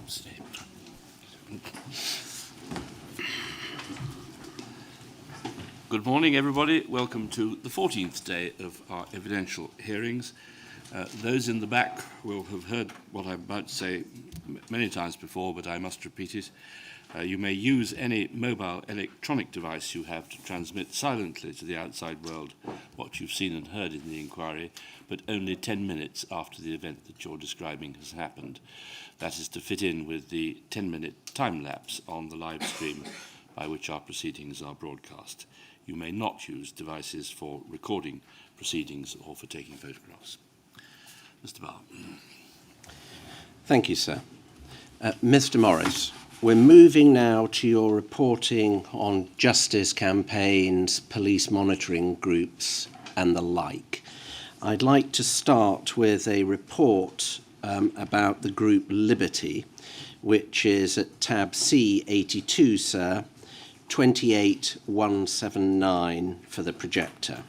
today. Good morning, everybody. Welcome to the 14th day of our evidential hearings. Those in the back will have heard what I'm about to say many times before, but I must repeat it. You may use any mobile electronic device you have to transmit silently to the outside world what you've seen and heard in the inquiry, but only 10 minutes after the event that you're describing has happened. That is to fit in with the 10-minute time lapse on the live stream by which our proceedings are broadcast. You may not use devices for recording proceedings or for taking photographs. Mr. Barr. Thank you, sir. Mr. Morris, we're moving now to your reporting on justice campaigns, police monitoring groups, and the like. I'd like to start with a report about the group Liberty, which is at tab C82, sir, 28179 for the projector.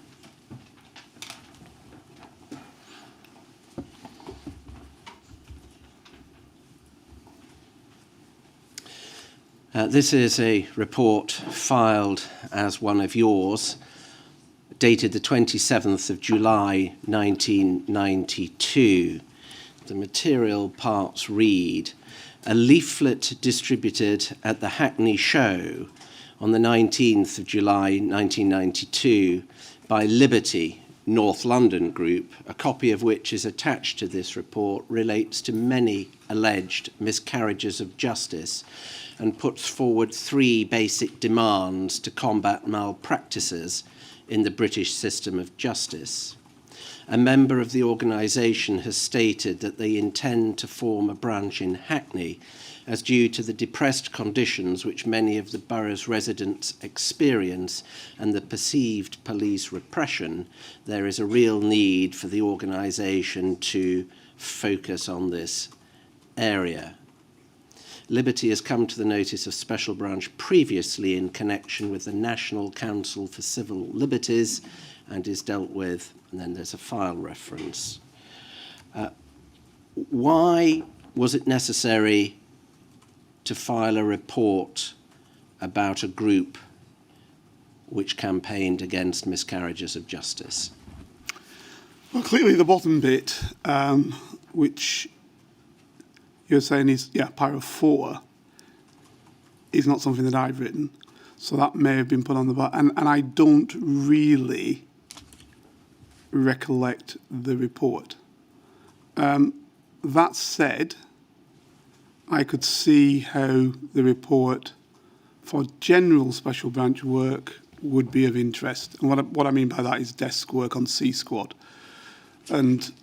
This is a report filed as one of yours, dated the 27th of July 1992. The material parts read, a leaflet distributed at the Hackney Show on the 19th of July 1992 by Liberty, North London Group, a copy of which is attached to this report, relates to many alleged miscarriages of justice and puts forward 3 basic demands to combat malpractices in the British system of justice. A member of the organisation has stated that they intend to form a branch in Hackney as due to the depressed conditions which many of the borough's residents experience and the perceived police repression, there is a real need for the organisation to focus on this area. Liberty has come to the notice of Special Branch previously in connection with the National Council for Civil Liberties and is dealt with, and then there's a file reference. Why was it necessary to file a report about a group which campaigned against miscarriages of justice? Well, clearly the bottom bit, which you're saying is, paragraph 4, is not something that I've written. So that may have been put on the bottom. And I don't really recollect the report. That said, I could see how the report for general special branch work would be of interest. And what I mean by that is desk work on C Squad. And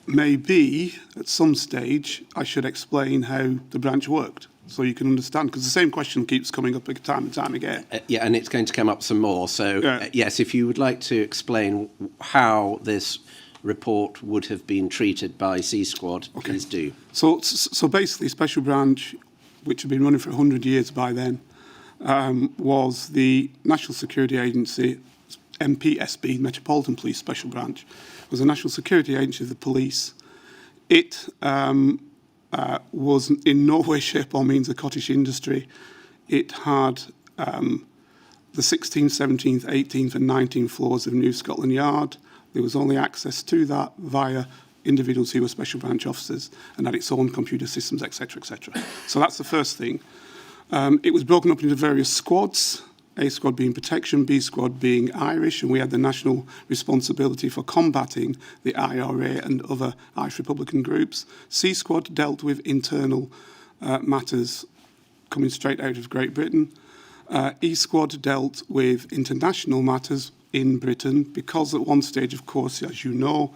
maybe at some stage I should explain how the branch worked so you can understand, because the same question keeps coming up time and time again. Yeah, and it's going to come up some more. So, yes, if you would like to explain how this report would have been treated by C Squad, okay, please do. So basically, Special Branch, which had been running for 100 years by then, was the National Security Agency, MPSB, Metropolitan Police Special Branch, was a national security agency of the police. It was in no way, shape or means a cottage industry. It had the 16th, 17th, 18th and 19th floors of New Scotland Yard. There was only access to that via individuals who were special branch officers and had its own computer systems, etc., etc. So that's the first thing. It was broken up into various squads, A squad being protection, B squad being Irish, and we had the national responsibility for combating the IRA and other Irish Republican groups. C squad dealt with internal matters coming straight out of Great Britain. E squad dealt with international matters in Britain, because at one stage, of course, as you know,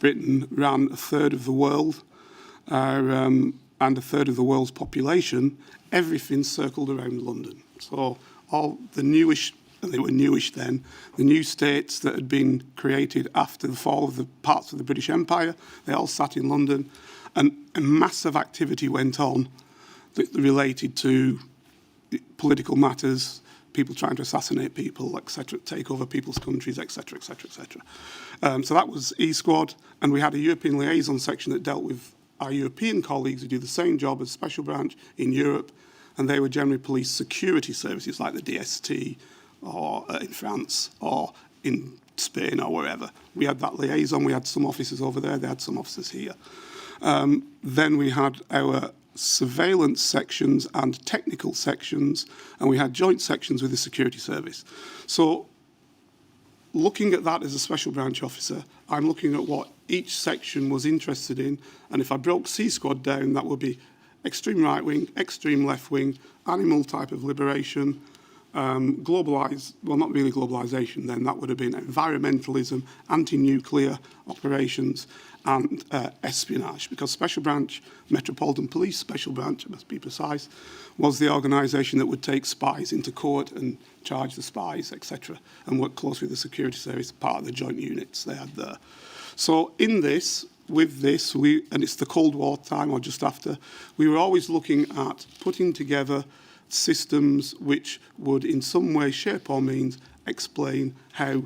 Britain ran a third of the world and a third of the world's population. Everything circled around London. So all the newish, and they were newish then, the new states that had been created after the fall of the parts of the British Empire, they all sat in London, and massive activity went on that related to political matters, people trying to assassinate people, etc., take over people's countries, etc., etc., etc. So that was E Squad, and we had a European liaison section that dealt with our European colleagues who do the same job as Special Branch in Europe, and they were generally police security services like the DST or in France or in Spain or wherever. We had that liaison. We had some officers over there. They had some officers here. Then we had our surveillance sections and technical sections, and we had joint sections with the security service. So looking at that as a special branch officer, I'm looking at what each section was interested in, and if I broke C Squad down, that would be extreme right wing, extreme left wing, animal type of liberation, globalised, well, not really globalisation then, that would have been environmentalism, anti-nuclear operations, and espionage, because Special Branch, Metropolitan Police Special Branch, I must be precise, was the organisation that would take spies into court and charge the spies, etc., and work closely with the security service, part of the joint units they had there. So in this, with this, and it's the Cold War time or just after, we were always looking at putting together systems which would in some way, shape or means explain how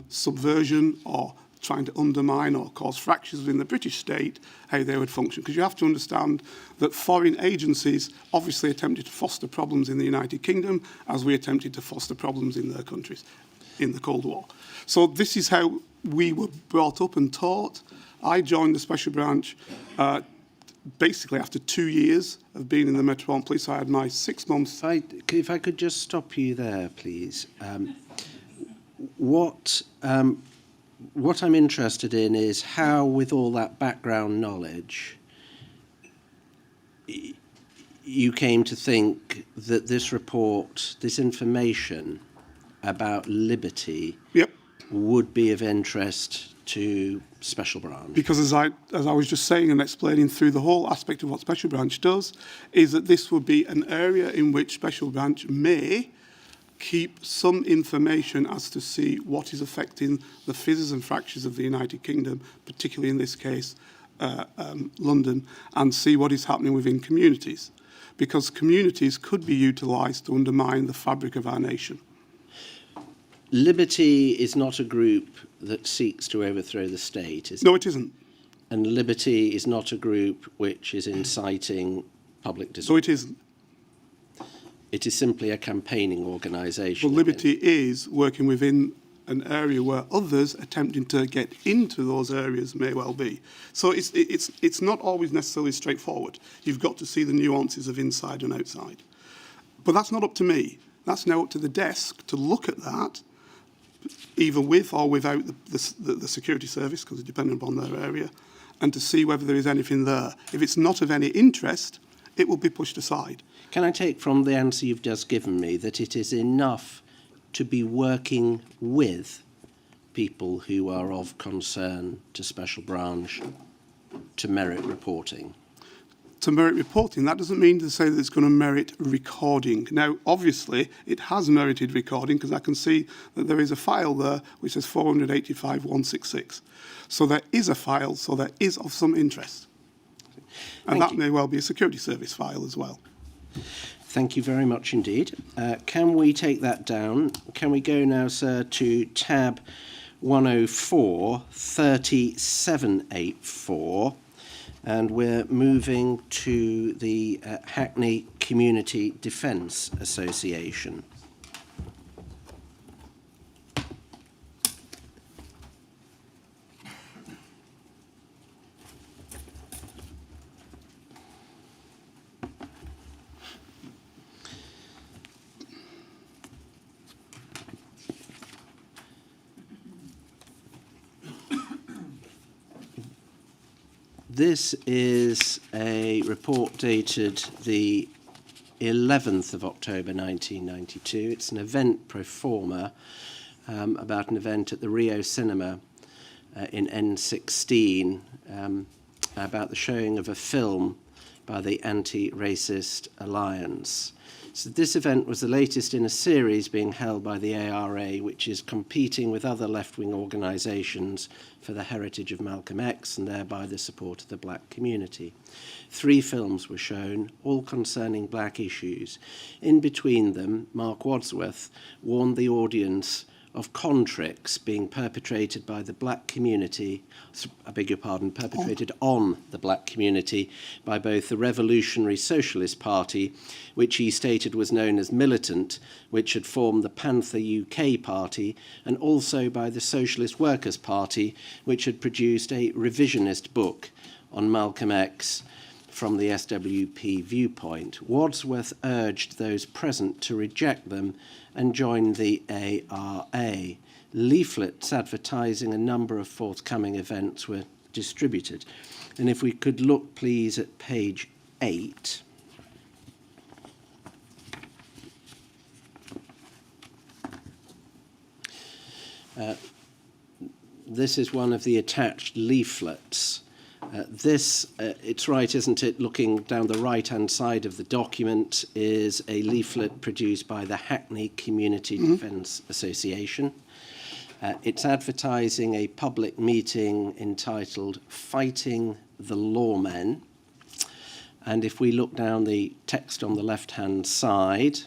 subversion or trying to undermine or cause fractures within the British state, how they would function. Because you have to understand that foreign agencies obviously attempted to foster problems in the United Kingdom as we attempted to foster problems in their countries in the Cold War. So this is how we were brought up and taught. I joined the Special Branch basically after 2 years of being in the Metropolitan Police. I had my 6 months. If I could just stop you there, please. What I'm interested in is how, with all that background knowledge, you came to think that this report, this information about liberty, would be of interest to Special Branch. Because as I was just saying and explaining through the whole aspect of what Special Branch does, is that this would be an area in which Special Branch may keep some information as to see what is affecting the fizzes and fractures of the United Kingdom, particularly in this case, London, and see what is happening within communities. Because communities could be utilised to undermine the fabric of our nation. Liberty is not a group that seeks to overthrow the state, is it? No, it isn't. And Liberty is not a group which is inciting public disorder. So it isn't. It is simply a campaigning organisation. Well, Liberty is working within an area where others attempting to get into those areas may well be. So it's not always necessarily straightforward. You've got to see the nuances of inside and outside. But that's not up to me. That's now up to the desk to look at that, either with or without the security service, because it's dependent upon their area, and to see whether there is anything there. If it's not of any interest, it will be pushed aside. Can I take from the answer you've just given me that it is enough to be working with people who are of concern to Special Branch to merit reporting? To merit reporting, that doesn't mean to say that it's going to merit recording. Now, obviously, it has merited recording because I can see that there is a file there which says 485.166. So there is a file, so there is of some interest. And that may well be a security service file as well. Thank you very much indeed. Can we take that down? Can we go now, sir, to tab 104, 3784, and we're moving to the Hackney Community Defence Association. This is a report dated the 11th of October 1992. It's an event pro forma about an event at the Rio Cinema in N16 about the showing of a film by the Anti-Racist Alliance. So this event was the latest in a series being held by the ARA, which is competing with other left-wing organisations for the heritage of Malcolm X and thereby the support of the black community. 3 films were shown, all concerning black issues. In between them, Mark Wadsworth warned the audience of contricts being perpetrated by the black community, perpetrated on the black community by both the Revolutionary Socialist Party, which he stated was known as Militant, which had formed the Panther UK Party, and also by the Socialist Workers' Party, which had produced a revisionist book on Malcolm X from the SWP viewpoint. Wadsworth urged those present to reject them and join the ARA. Leaflets advertising a number of forthcoming events were distributed. And if we could look, please, at page 8. This is one of the attached leaflets. It's right, isn't it, looking down the right-hand side of the document, is a leaflet produced by the Hackney Community Defence Association. It's advertising a public meeting entitled Fighting the Lawmen. And if we look down the text on the left-hand side,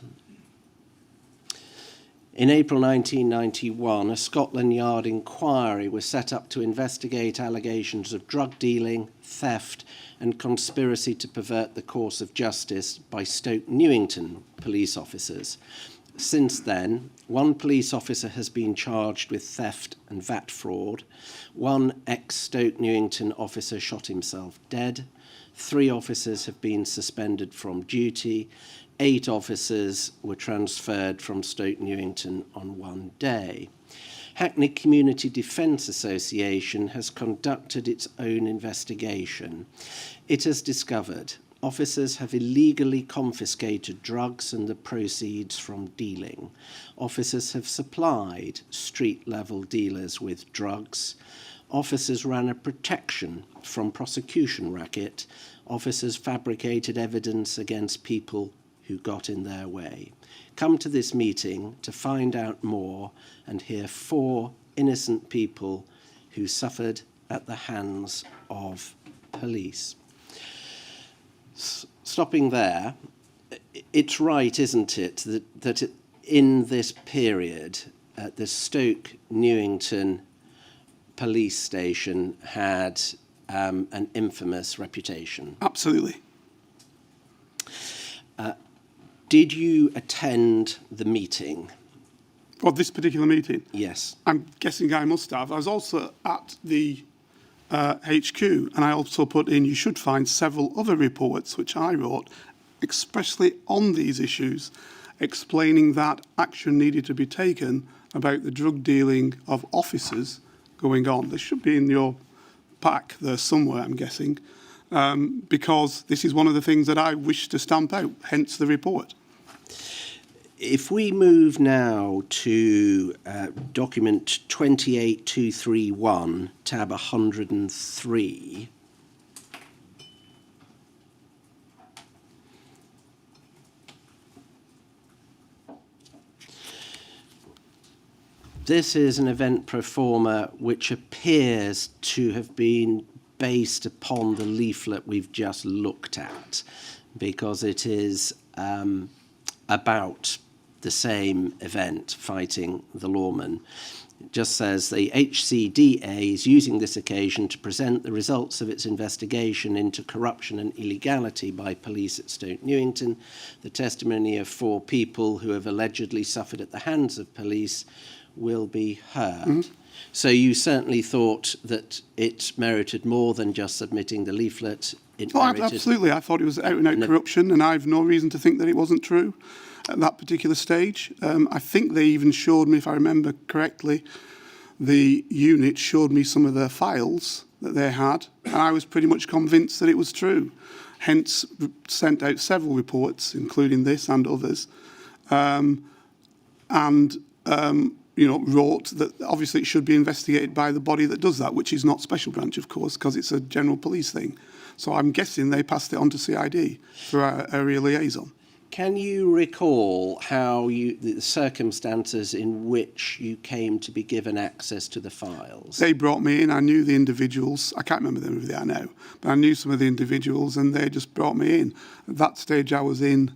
in April 1991, a Scotland Yard inquiry was set up to investigate allegations of drug dealing, theft, and conspiracy to pervert the course of justice by Stoke Newington police officers. Since then, one police officer has been charged with theft and VAT fraud. One ex-Stoke Newington officer shot himself dead. 3 officers have been suspended from duty. 8 officers were transferred from Stoke Newington on one day. Hackney Community Defence Association has conducted its own investigation. It has discovered officers have illegally confiscated drugs and the proceeds from dealing. Officers have supplied street-level dealers with drugs. Officers ran a protection from prosecution racket. Officers fabricated evidence against people who got in their way. Come to this meeting to find out more and hear 4 innocent people who suffered at the hands of police. Stopping there, it's right, isn't it, that in this period, the Stoke Newington police station had an infamous reputation. Absolutely. Did you attend the meeting? For this particular meeting? Yes. I'm guessing I must have. I was also at the HQ, and I also put in, you should find several other reports which I wrote, especially on these issues, explaining that action needed to be taken about the drug dealing of officers going on. They should be in your pack there somewhere, I'm guessing, because this is one of the things that I wish to stamp out, hence the report. If we move now to document 28231, tab 103, this is an event pro forma which appears to have been based upon the leaflet we've just looked at, because it is about the same event, Fighting the Lawmen. It just says the HCDA is using this occasion to present the results of its investigation into corruption and illegality by police at Stoke Newington, the testimony of 4 people who have allegedly suffered at the hands of police will be heard. Mm-hmm. So you certainly thought that it merited more than just submitting the leaflet. Absolutely. I thought it was out-and-out corruption, and I have no reason to think that it wasn't true at that particular stage. I think they even showed me, if I remember correctly, the unit showed me some of their files that they had, and I was pretty much convinced that it was true. Hence, sent out several reports, including this and others, wrote that obviously it should be investigated by the body that does that, which is not Special Branch, of course, because it's a general police thing. So I'm guessing they passed it on to CID through our area liaison. Can you recall how the circumstances in which you came to be given access to the files? They brought me in. I knew the individuals. I can't remember them who they are now, but I knew some of the individuals, and they just brought me in. At that stage, I was in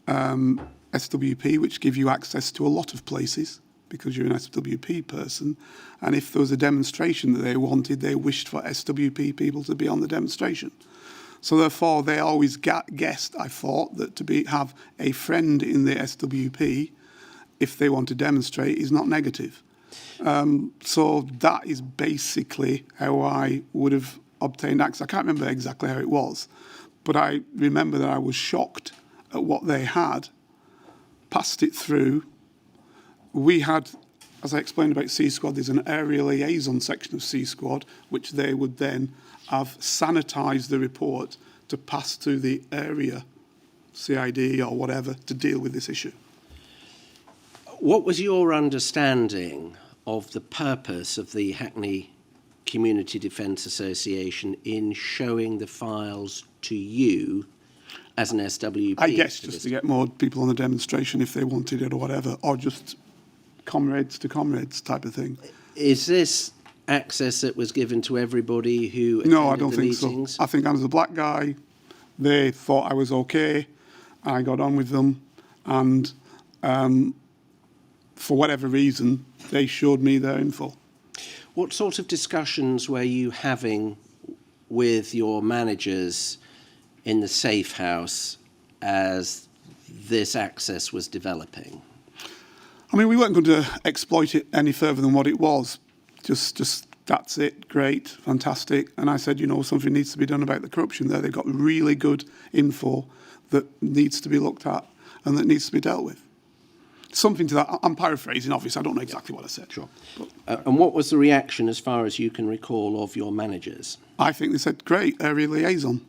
SWP, which give you access to a lot of places, because you're an SWP person, and if there was a demonstration that they wanted, they wished for SWP people to be on the demonstration. So therefore, they always guessed, I thought, that to have a friend in the SWP, if they want to demonstrate, is not negative. So that is basically how I would have obtained access. I can't remember exactly how it was, but I remember that I was shocked at what they had, passed it through. We had, as I explained about C Squad, there's an area liaison section of C Squad, which they would then have sanitised the report to pass to the area CID or whatever to deal with this issue. What was your understanding of the purpose of the Hackney Community Defence Association in showing the files to you as an SWP? I guess just to get more people on the demonstration if they wanted it or whatever, or just comrades to comrades type of thing. Is this access that was given to everybody who attended No, I don't the think meetings? so. I think I was a black guy. They thought I was okay. I got on with them, and for whatever reason, they showed me their info. What sort of discussions were you having with your managers in the safe house as this access was developing? I mean, we weren't going to exploit it any further than what it was. Just that's it, great, fantastic. And I said, you know, something needs to be done about the corruption there. They've got really good info that needs to be looked at and that needs to be dealt with. Something to that. I'm paraphrasing, obviously. I don't know exactly what I said. Sure. And what was the reaction, as far as you can recall, of your managers? I think they said, great, area liaison.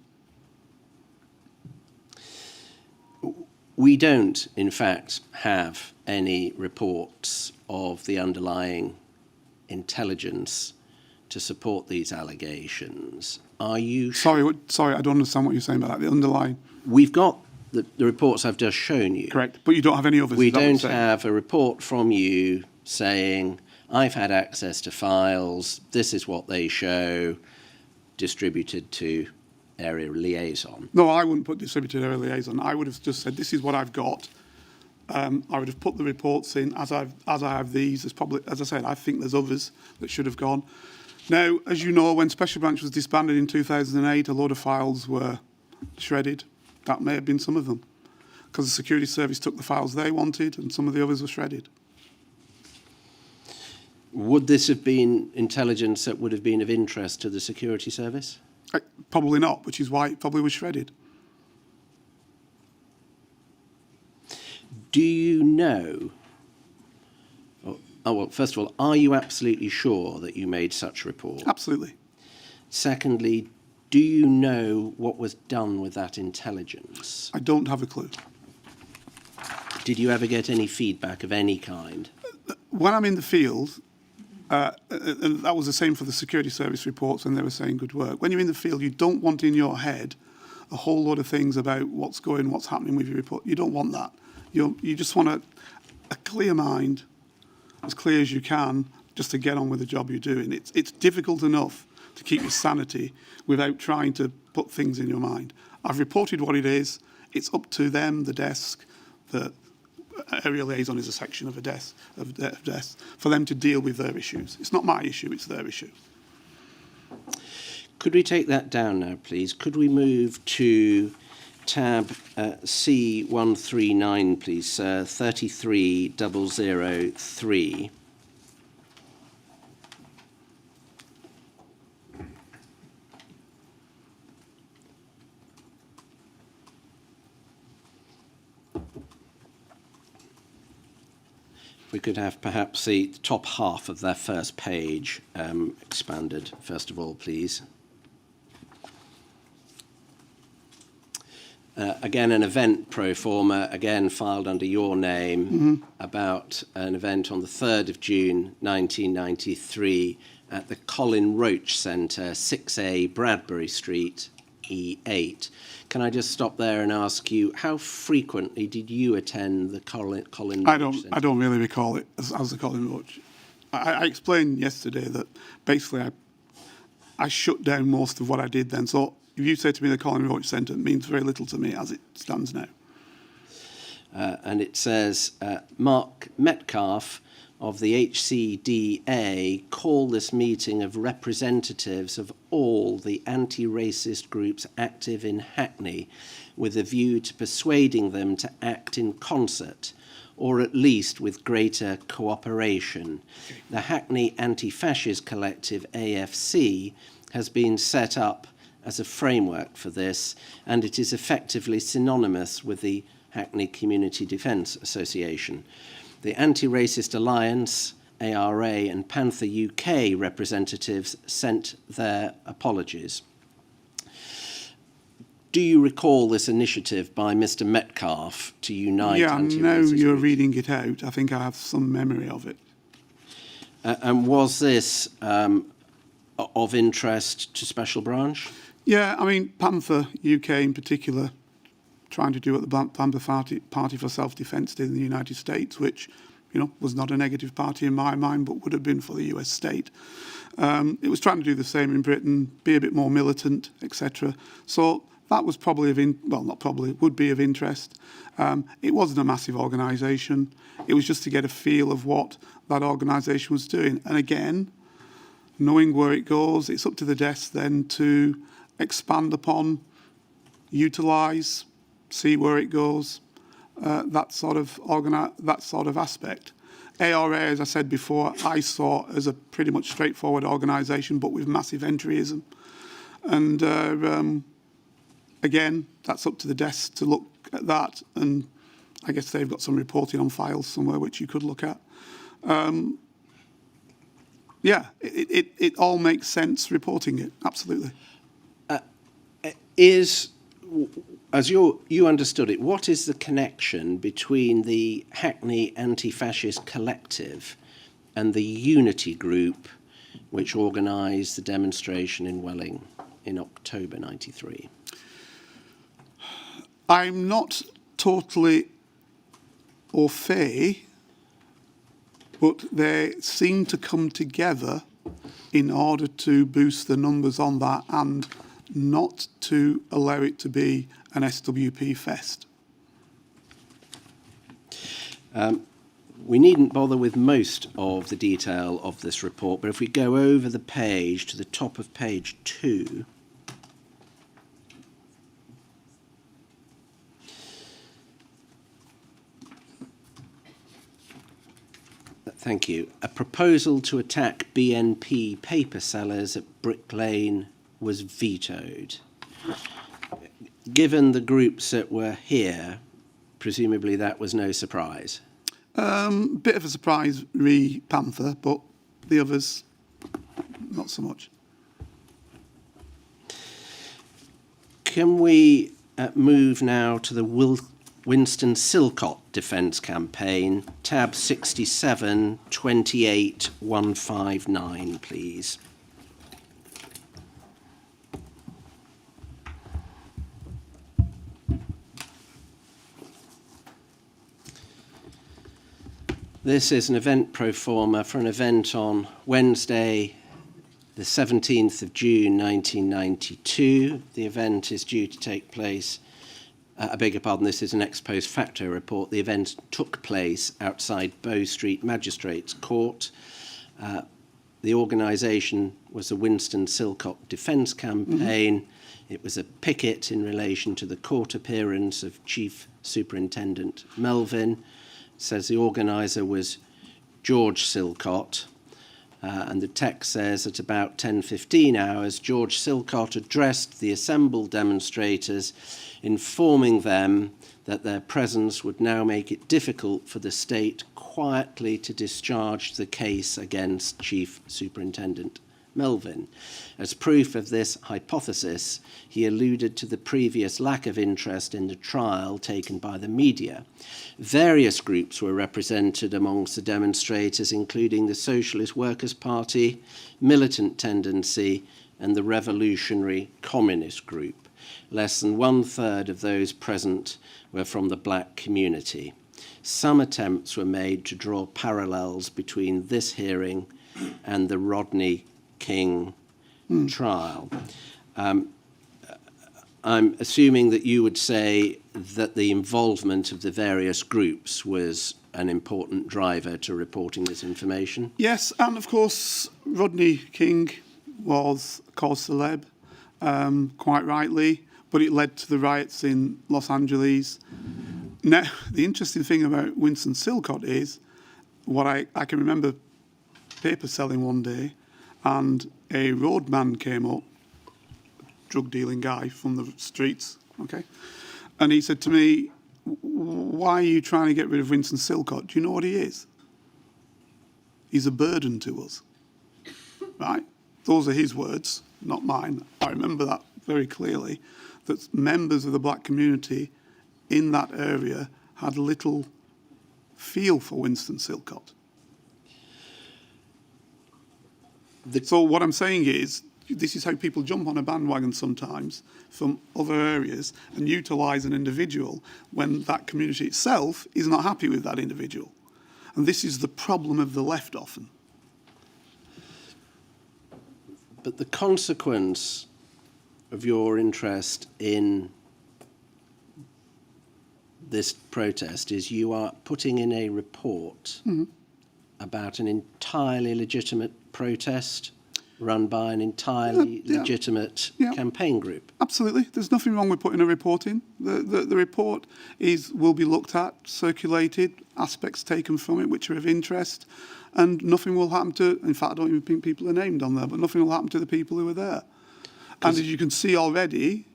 We don't, in fact, have any reports of the underlying intelligence to support these allegations. Are you... Sorry, I don't understand what you're saying about that. The underlying... We've got the reports I've just shown you. Correct, but you don't have any others. We don't have a report from you saying, I've had access to files, this is what they show, distributed to area liaison. No, I wouldn't put distributed area liaison. I would have just said, this is what I've got. I would have put the reports in as I have these. There's probably, as I said, I think there's others that should have gone. Now, as you know, when Special Branch was disbanded in 2008, a load of files were shredded. That may have been some of them, because the security service took the files they wanted and some of the others were shredded. Would this have been intelligence that would have been of interest to the security service? Probably not, which is why it probably was shredded. Do you know, well, first of all, are you absolutely sure that you made such a report? Absolutely. Secondly, do you know what was done with that intelligence? I don't have a clue. Did you ever get any feedback of any kind? When I'm in the field, and that was the same for the security service reports when they were saying good work. When you're in the field, you don't want in your head a whole lot of things about what's happening with your report. You don't want that. You just want a clear mind, as clear as you can, just to get on with the job you're doing. It's difficult enough to keep your sanity without trying to put things in your mind. I've reported what it is. It's up to them, the desk, the area liaison is a section of a desk, for them to deal with their issues. It's not my issue, it's their issue. Could we take that down now, please? Could we move to tab C139, please, 33003. We could have perhaps the top half of that first page expanded, first of all, please. Again, an event pro forma, again filed under your name, about an event on the 3rd of June 1993 at the Colin Roach Centre, 6A Bradbury Street, E8. Can I just stop there and ask you, how frequently did you attend the Colin Roach Centre? I don't really recall it as the Colin Roach. I explained yesterday that basically I shut down most of what I did then. So if you say to me the Colin Roach Centre, it means very little to me as it stands now. And it says, Mark Metcalf of the HCDA call this meeting of representatives of all the anti-racist groups active in Hackney with a view to persuading them to act in concert, or at least with greater cooperation. The Hackney Anti-Fascist Collective, AFC, has been set up as a framework for this, and it is effectively synonymous with the Hackney Community Defence Association. The Anti-Racist Alliance, ARA, and Panther UK representatives sent their apologies. Do you recall this initiative by Mr. Metcalfe to unite anti-racist now you're groups? reading it out. I think I have some memory of it. And was this of interest to Special Branch? Yeah, I mean, Panther UK in particular, trying to do what the Panther Party for Self-Defence did in the United States, which, you know, was not a negative party in my mind, but would have been for the US state. It was trying to do the same in Britain, be a bit more militant, etc. So that was probably would be of interest. It wasn't a massive organisation. It was just to get a feel of what that organisation was doing. And again, knowing where it goes, it's up to the desk then to expand upon, utilise, see where it goes, that sort of aspect. ARA, as I said before, I saw as a pretty much straightforward organisation, but with massive entryism. And again, that's up to the desk to look at that, and I guess they've got some reporting on files somewhere which you could look at. Yeah, it all makes sense reporting it, absolutely. As you understood it, what is the connection between the Hackney Anti-Fascist Collective and the Unity Group, which organised the demonstration in Welling in October '93? I'm not totally au fait, but they seem to come together in order to boost the numbers on that and not to allow it to be an SWP fest. We needn't bother with most of the detail of this report, but if we go over the page to the top of page 2, thank you. A proposal to attack BNP paper sellers at Brick Lane was vetoed. Given the groups that were here, presumably that was no surprise. Bit of a surprise, Panther, but the others, not so much. Can we move now to the Winston Silcott Defence Campaign, tab 67, 28, 159, please. This is an event pro forma for an event on Wednesday, the 17th of June 1992. The event is due to take place, I beg your pardon, this is an ex post facto report. The event took place outside Bow Street Magistrates Court. The organisation was the Winston Silcott Defence Campaign. It was a picket in relation to the court appearance of Chief Superintendent Melvin. Says the organiser was George Silcott, and the text says at about 10:15 hours, George Silcott addressed the assembled demonstrators, informing them that their presence would now make it difficult for the state quietly to discharge the case against Chief Superintendent Melvin. As proof of this hypothesis, he alluded to the previous lack of interest in the trial taken by the media. Various groups were represented amongst the demonstrators, including the Socialist Workers' Party, Militant Tendency, and the Revolutionary Communist Group. Less than 1/3 of those present were from the black community. Some attempts were made to draw parallels between this hearing and the Rodney King trial. I'm assuming that you would say that the involvement of the various groups was an important driver to reporting this information? Yes, and of course, Rodney King was a cause celeb, quite rightly, but it led to the riots in Los Angeles. Now, the interesting thing about Winston Silcott is, what I can remember paper selling one day, and a roadman came up, drug dealing guy from the streets, okay, and he said to me, "Why are you trying to get rid of Winston Silcott? Do you know what he is? He's a burden to us." Right? Those are his words, not mine. I remember that very clearly, that members of the black community in that area had little feel for Winston Silcott. So what I'm saying is, this is how people jump on a bandwagon sometimes from other areas and utilise an individual when that community itself is not happy with that individual. And this is the problem of the left often. But the consequence of your interest in this protest is you are putting in a report about an entirely legitimate protest run by an entirely legitimate campaign group. Absolutely. There's nothing wrong with putting a report in. The report will be looked at, circulated, aspects taken from it which are of interest, and nothing will happen to, in fact, I don't even think people are named on there, but nothing will happen to the people who were there. And as you can see already,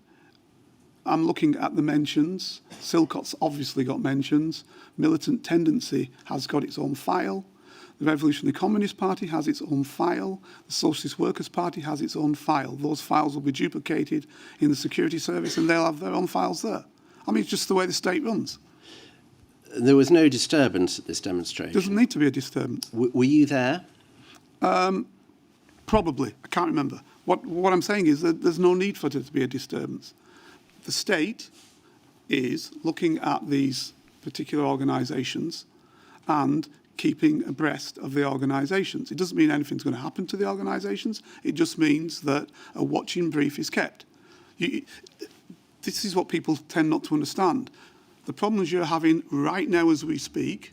I'm looking at the mentions. Silcott's obviously got mentions. Militant Tendency has got its own file. The Revolutionary Communist Party has its own file. The Socialist Workers' Party has its own file. Those files will be duplicated in the security service and they'll have their own files there. I mean, it's just the way the state runs. There was no disturbance at this demonstration. Doesn't need to be a disturbance. Were you there? Probably. I can't remember. What I'm saying is that there's no need for there to be a disturbance. The state is looking at these particular organisations and keeping abreast of the organisations. It doesn't mean anything's going to happen to the organisations. It just means that a watching brief is kept. This is what people tend not to understand. The problems you're having right now as we speak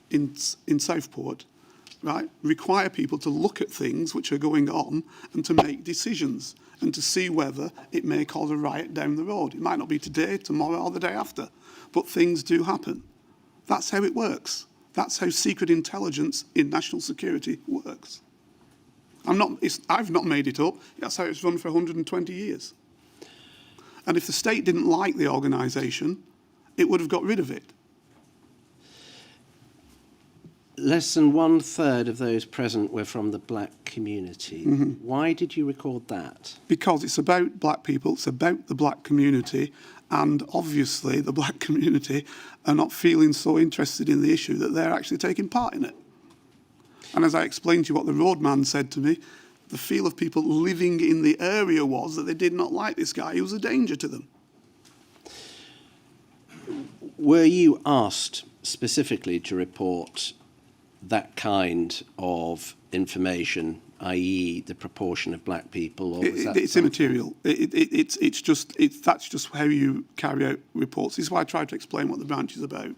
in Southport, right, require people to look at things which are going on and to make decisions and to see whether it may cause a riot down the road. It might not be today, tomorrow, or the day after, but things do happen. That's how it works. That's how secret intelligence in national security works. I've not made it up. That's how it's run for 120 years. And if the state didn't like the organisation, it would have got rid of it. Less than 1/3 of those present were from the black community. Why did you record that? Because it's about black people, it's about the black community, and obviously the black community are not feeling so interested in the issue that they're actually taking part in it. And as I explained to you what the roadman said to me, the feel of people living in the area was that they did not like this guy. He was a danger to them. Were you asked specifically to report that kind of information, i.e. the proportion of black people? Or was that it's immaterial. That's just how you carry out reports. This is why I tried to explain what the branch is about.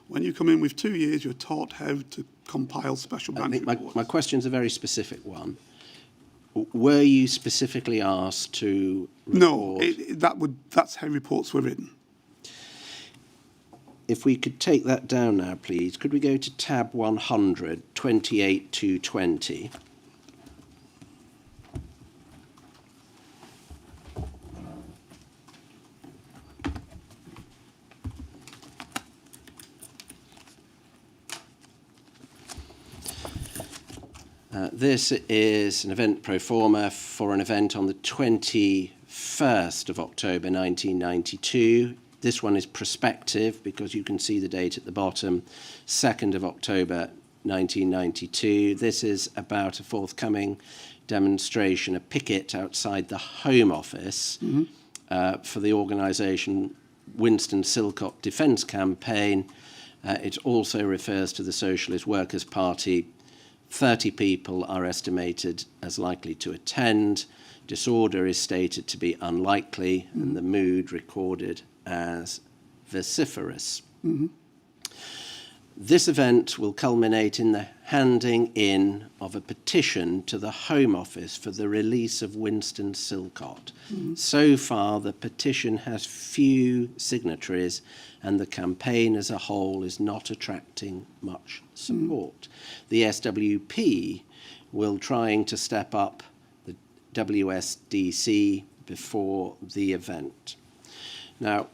When you come in with 2 years, you're taught how to compile special branch reports. My question's a very specific one. Were you specifically asked to report? No, that's how reports were written. If we could take that down now, please. Could we go to tab 100, 28-220? This is an event pro forma for an event on the 21st of October 1992. This one is prospective because you can see the date at the bottom, 2nd of October 1992. This is about a forthcoming demonstration, a picket outside the Home Office for the organisation Winston Silcott Defence Campaign. It also refers to the Socialist Workers' Party. 30 people are estimated as likely to attend. Disorder is stated to be unlikely, and the mood recorded as vociferous. This event will culminate in the handing in of a petition to the Home Office for the release of Winston Silcott. So far, the petition has few signatories and the campaign as a whole is not attracting much support. The SWP will trying to step up the WSDC before the event. Now,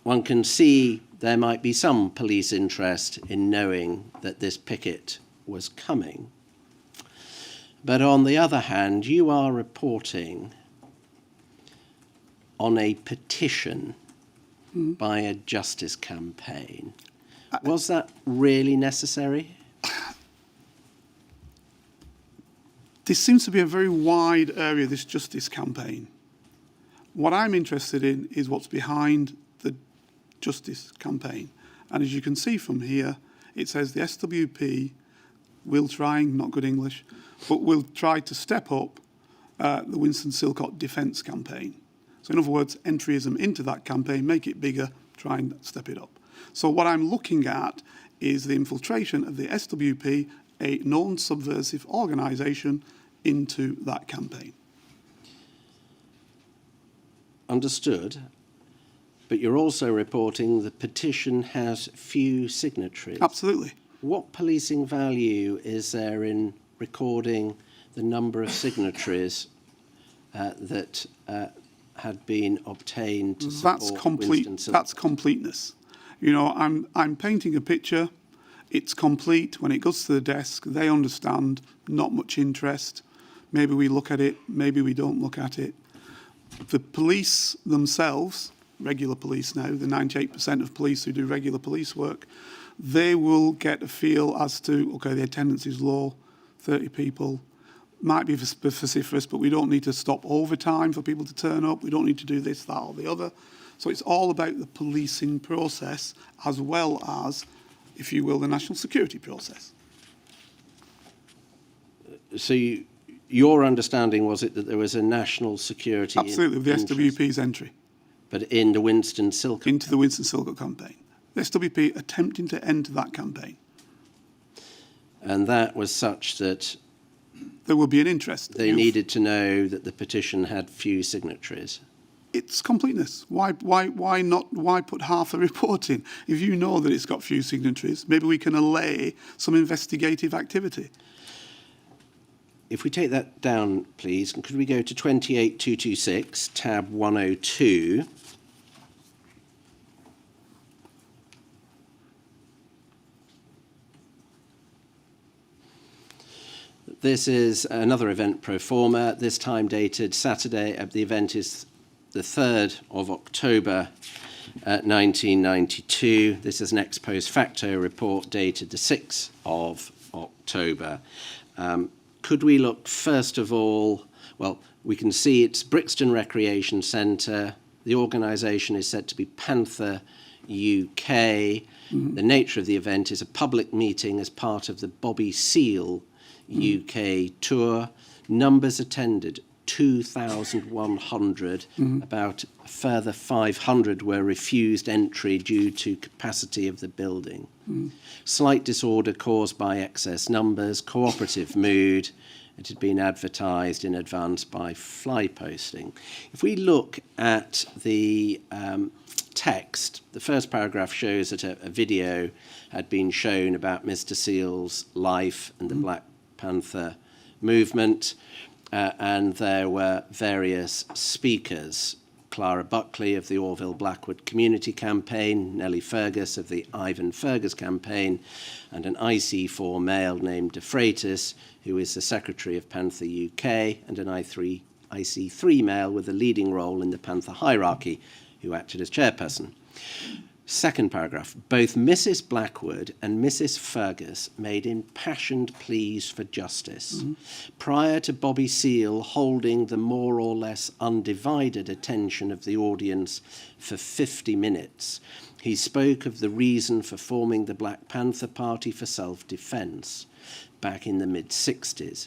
one can see there might be some police interest in knowing that this picket was coming. But on the other hand, you are reporting on a petition by a justice campaign. Was that really necessary? This seems to be a very wide area, this justice campaign. What I'm interested in is what's behind the justice campaign. And as you can see from here, it says the SWP will try, not good English, but will try to step up the Winston Silcott defence campaign. So in other words, entryism into that campaign, make it bigger, try and step it up. So what I'm looking at is the infiltration of the SWP, a known subversive organisation, into that campaign. Understood. But you're also reporting the petition has few signatories. Absolutely. What policing value is there in recording the number of signatories that had been obtained to support Winston Silcott? That's completeness. You know, I'm painting a picture. It's complete. When it goes to the desk, they understand. Not much interest. Maybe we look at it. Maybe we don't look at it. The police themselves, regular police now, the 98% of police who do regular police work, they will get a feel as to, okay, the attendance is low, 30 people. Might be vociferous, but we don't need to stop overtime for people to turn up. We don't need to do this, that, or the other. So it's all about the policing process as well as, if you will, the national security process. So your understanding was it that there was a national security Absolutely, with the interest, SWP's entry. but in the Winston Silcott into the Winston Silcott campaign. The SWP attempting to enter that campaign. And that was such that There will be an interest. they needed to know that the petition had few signatories. It's completeness. Why put half a report in? If you know that it's got few signatories, maybe we can allay some investigative activity. If we take that down, please, and could we go to 28226, tab 102? This is another event pro forma, this time dated Saturday. The event is the 3rd of October 1992. This is an ex post facto report dated the 6th of October. Could we look first of all, well, we can see it's Brixton Recreation Centre. The organisation is said to be Panther UK. The nature of the event is a public meeting as part of the Bobby Seale UK tour. Numbers attended 2,100. About a further 500 were refused entry due to capacity of the building. Slight disorder caused by excess numbers, cooperative mood. It had been advertised in advance by fly posting. If we look at the text, the first paragraph shows that a video had been shown about Mr. Seale's life and the Black Panther movement, and there were various speakers. Clara Buckley of the Orville Blackwood Community Campaign, Nellie Fergus of the Ivan Fergus Campaign, and an IC4 male named De Freitas, who is the Secretary of Panther UK, and an IC3 male with a leading role in the Panther hierarchy, who acted as chairperson. Second paragraph, both Mrs. Blackwood and Mrs. Fergus made impassioned pleas for justice. Prior to Bobby Seale holding the more or less undivided attention of the audience for 50 minutes, he spoke of the reason for forming the Black Panther Party for self-defence back in the mid-60s.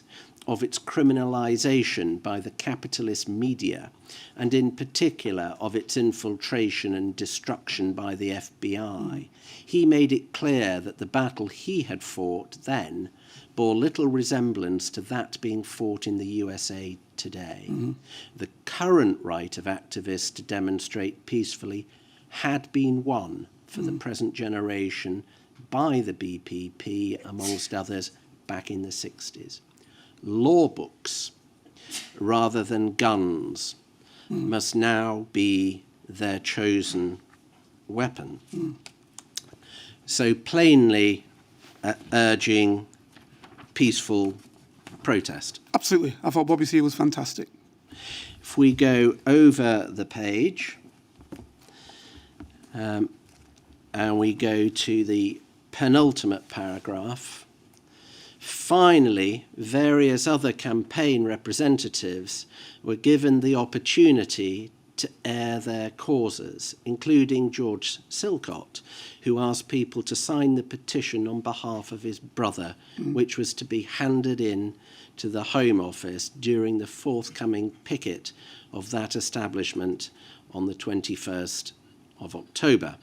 of its criminalisation by the capitalist media, and in particular of its infiltration and destruction by the FBI, he made it clear that the battle he had fought then bore little resemblance to that being fought in the USA today. The current right of activists to demonstrate peacefully had been won for the present generation by the BPP, amongst others, back in the 60s. Law books, rather than guns, must now be their chosen weapon. So plainly urging peaceful protest. Absolutely. I thought Bobby Seale was fantastic. If we go over the page and we go to the penultimate paragraph, finally, various other campaign representatives were given the opportunity to air their causes, including George Silcott, who asked people to sign the petition on behalf of his brother, which was to be handed in to the Home Office during the forthcoming picket of that establishment on the 21st of October.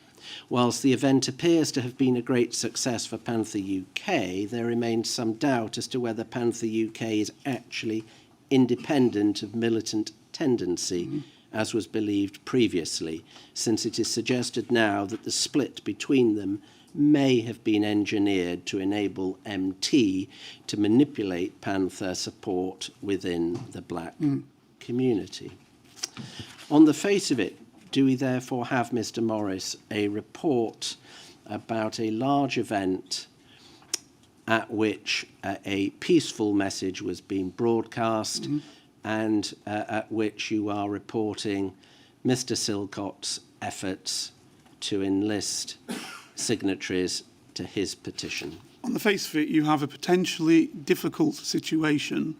Whilst the event appears to have been a great success for Panther UK, there remains some doubt as to whether Panther UK is actually independent of militant tendency, as was believed previously, since it is suggested now that the split between them may have been engineered to enable MT to manipulate Panther support within the black community. On the face of it, do we therefore have, Mr. Morris, a report about a large event at which a peaceful message was being broadcast and at which you are reporting Mr. Silcott's efforts to enlist signatories to his petition? On the face of it, you have a potentially difficult situation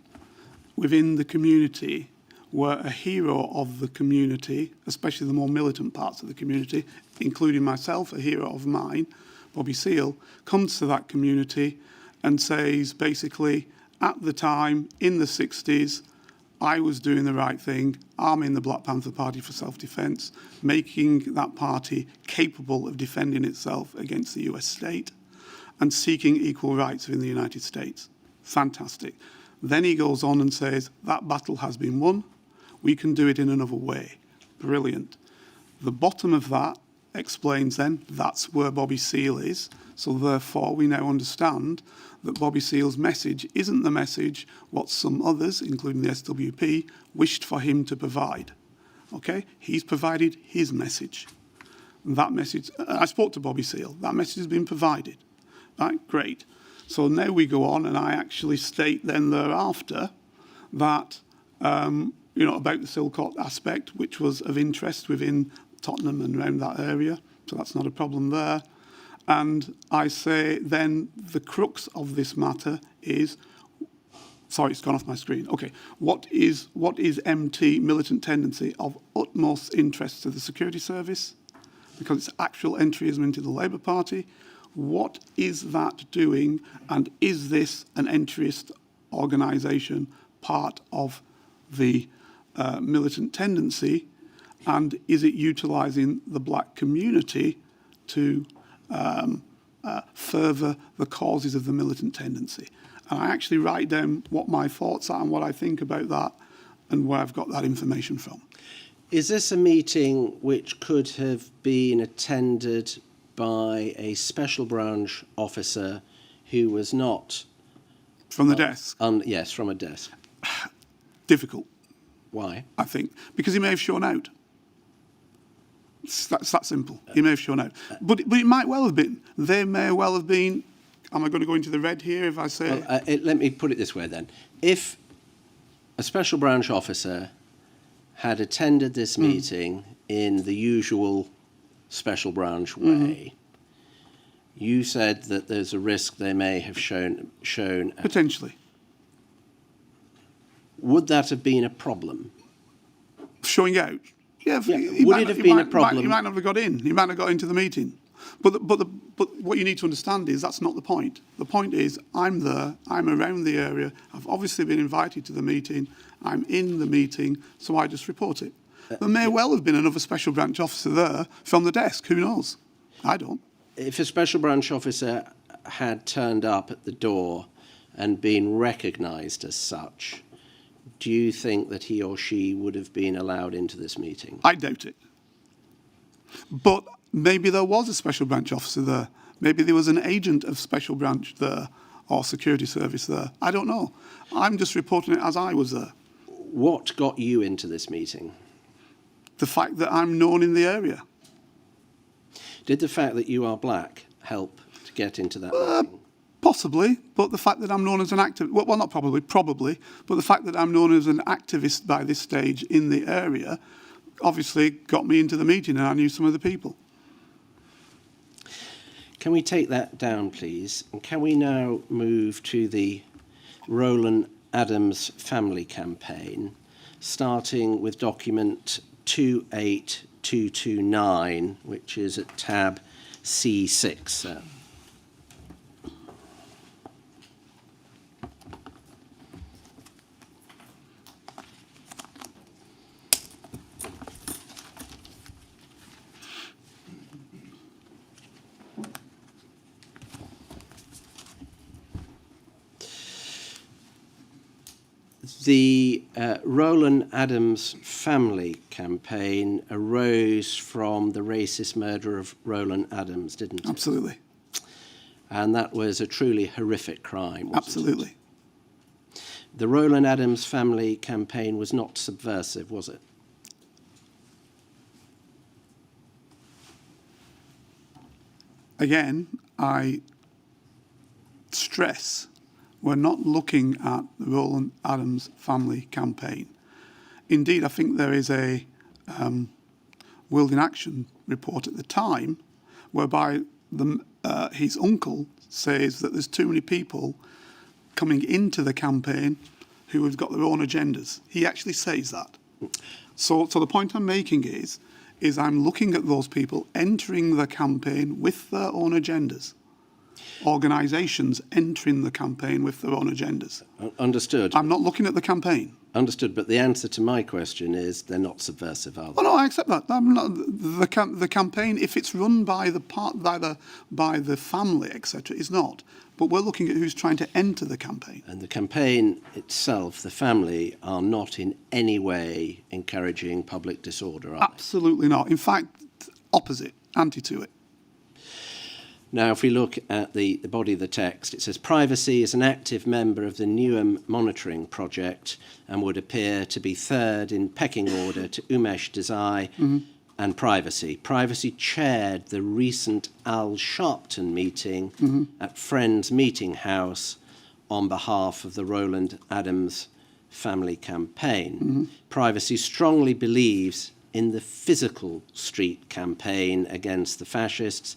within the community where a hero of the community, especially the more militant parts of the community, including myself, a hero of mine, Bobby Seale, comes to that community and says, basically, at the time, in the 60s, I was doing the right thing, arming the Black Panther Party for self-defence, making that party capable of defending itself against the US state and seeking equal rights within the United States. Fantastic. Then he goes on and says, that battle has been won. We can do it in another way. Brilliant. The bottom of that explains then that's where Bobby Seale is. So therefore, we now understand that Bobby Seale's message isn't the message what some others, including the SWP, wished for him to provide. Okay? He's provided his message. And that message, I spoke to Bobby Seale, that message has been provided. Right? Great. So now we go on and I actually state then thereafter that about the Silcott aspect, which was of interest within Tottenham and around that area. So that's not a problem there. And I say then the crux of this matter is, sorry, it's gone off my screen. Okay, what is MT, militant tendency, of utmost interest to the security service? Because it's actual entryism into the Labour Party. What is that doing? And is this an entryist organisation part of the militant tendency, and is it utilising the black community to further the causes of the militant tendency? And I actually write down what my thoughts are and what I think about that and where I've got that information from. Is this a meeting which could have been attended by a special branch officer who was not... From the desk? Yes, from a desk. Difficult. Why? I think. Because he may have shown out. It's that simple. He may have shown out. But it might well have been. They may well have been... Am I going to go into the red here if I say... Well, let me put it this way then. If a special branch officer had attended this meeting in the usual special branch way, you said that there's a risk they may have shown... Potentially. Would that have been a problem? Showing out? Yeah. Would it have been a problem? He might not have got in. He might not have got into the meeting. But But what you need to understand is that's not the point. The point is I'm there, I'm around the area, I've obviously been invited to the meeting, I'm in the meeting, so I just report it. There may well have been another special branch officer there from the desk, who knows? I don't. If a special branch officer had turned up at the door and been recognised as such, do you think that he or she would have been allowed into this meeting? I doubt it. But maybe there was a special branch officer there. Maybe there was an agent of special branch there or security service there. I don't know. I'm just reporting it as I was there. What got you into this meeting? The fact that I'm known in the area. Did the fact that you are black help to get into that meeting? Possibly, but the fact that I'm known as an activist, well, not probably, but the fact that I'm known as an activist by this stage in the area obviously got me into the meeting, and I knew some of the people. Can we take that down, please? And can we now move to the Roland Adams family campaign, starting with document 28229, which is at tab C6. The Roland Adams family campaign arose from the racist murder of Roland Adams, didn't it? Absolutely. And that was a truly horrific crime, wasn't Absolutely. it? The Roland Adams family campaign was not subversive, was it? Again, I stress we're not looking at the Roland Adams family campaign. Indeed, I think there is a World in Action report at the time whereby his uncle says that there's too many people coming into the campaign who have got their own agendas. He actually says that. So the point I'm making is I'm looking at those people entering the campaign with their own agendas. Organisations entering the campaign with their own agendas. Understood. I'm not looking at the campaign. Understood, but the answer to my question is they're not subversive, are they? Oh no, I accept that. I'm not, the campaign, if it's run by by the family, etc., is not. But we're looking at who's trying to enter the campaign. And the campaign itself, the family, are not in any way encouraging public disorder, are they? Absolutely not. In fact, opposite, anti to it. Now, if we look at the body of the text, it says privacy is an active member of the Newham monitoring project and would appear to be third in pecking order to Umesh Desai and privacy. Privacy chaired the recent Al Sharpton meeting at Friends Meeting House on behalf of the Roland Adams family campaign. Privacy strongly believes in the physical street campaign against the fascists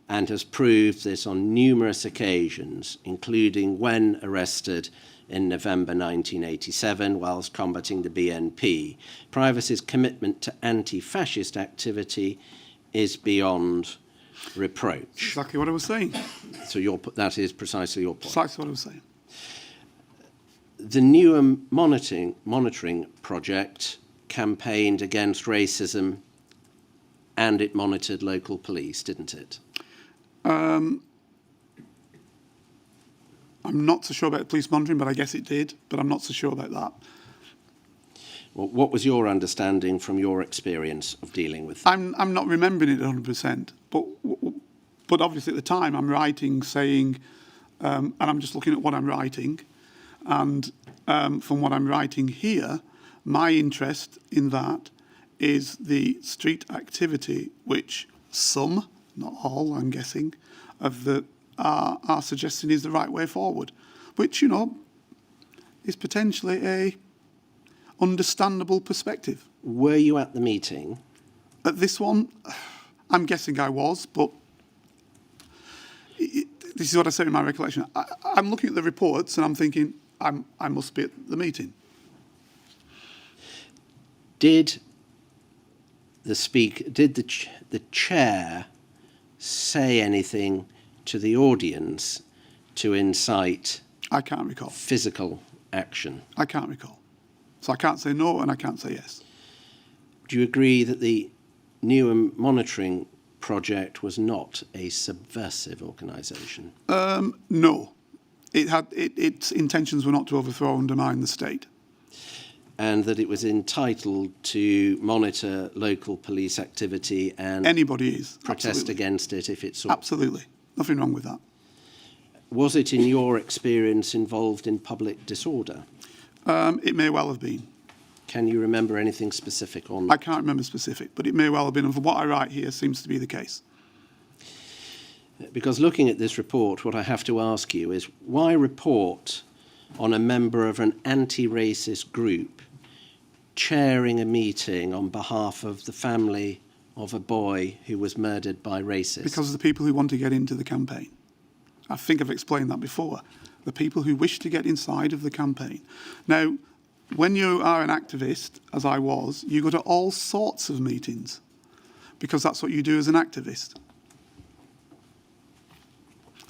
and has proved this on numerous occasions, including when arrested in November 1987 whilst combating the BNP. Privacy's commitment to anti-fascist activity is beyond reproach. Exactly what I was saying. So that is precisely your point. Precisely what I was saying. The Newham monitoring project campaigned against racism and it monitored local police, didn't it? I'm not so sure about police monitoring, but I guess it did, but I'm not so sure about that. Well, what was your understanding from your experience of dealing with them? I'm not remembering it 100%, but obviously at the time I'm writing saying, and I'm just looking at what I'm writing, and from what I'm writing here, my interest in that is the street activity, which some, not all, I'm guessing, of the are suggesting is the right way forward, which, you know, is potentially a understandable perspective. Were you at the meeting? At this one, I'm guessing I was, but this is what I say in my recollection. I'm looking at the reports and I'm thinking I must be at the meeting. Did the chair say anything to the audience to incite I can't recall. physical action? I can't recall. So I can't say no and I can't say yes. Do you agree that the new monitoring project was not a subversive organisation? No. Its intentions were not to overthrow or undermine the state. And that it was entitled to monitor local police activity and Anybody is. protest Absolutely. against it if it saw? Absolutely. Nothing wrong with that. Was it, in your experience, involved in public disorder? It may well have been. Can you remember anything specific on I can't remember specific, but it may well have been. And for what I write here seems to be the case. Because looking at this report, what I have to ask you is, why report on a member of an anti-racist group chairing a meeting on behalf of the family of a boy who was murdered by racists? Because of the people who want to get into the campaign. I think I've explained that before. The people who wish to get inside of the campaign. Now, when you are an activist, as I was, you go to all sorts of meetings because that's what you do as an activist.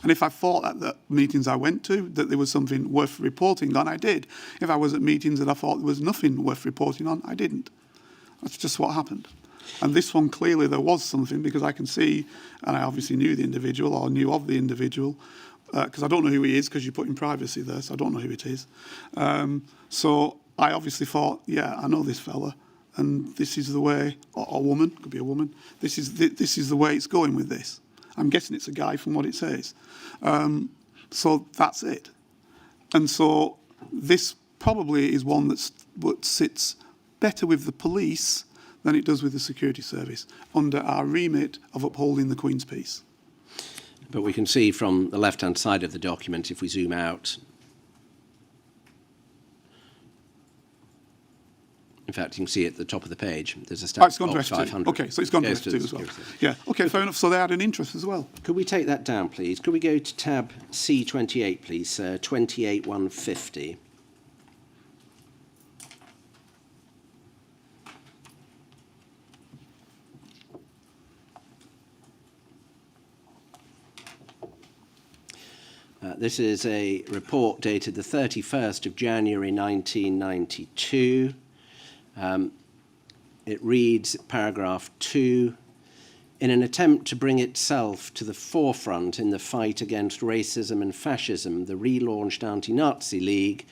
And if I thought at the meetings I went to that there was something worth reporting on, I did. If I was at meetings that I thought there was nothing worth reporting on, I didn't. That's just what happened. And this one, clearly there was something because I can see, and I obviously knew the individual or knew of the individual, because I don't know who he is because you put in privacy there, so I don't know who it is. So I obviously thought, yeah, I know this fella, and this is the way, or woman, could be a woman, this is the way it's going with this. I'm guessing it's a guy from what it says. So that's it. And so this probably is one that sits better with the police than it does with the security service under our remit of upholding the Queen's peace. But we can see from the left-hand side of the document, if we zoom out, in fact, you can see at the top of the page, there's a stat It's gone to box F2. 500. Okay, so it's gone to Goes F2 as the well. security. Yeah, okay, fair enough. So they had an interest as well. Could we take that down, please? Could we go to tab C28, please, 28150? This is a report dated the 31st of January 1992. It reads, paragraph 2, in an attempt to bring itself to the forefront in the fight against racism and fascism, the relaunched Anti-Nazi League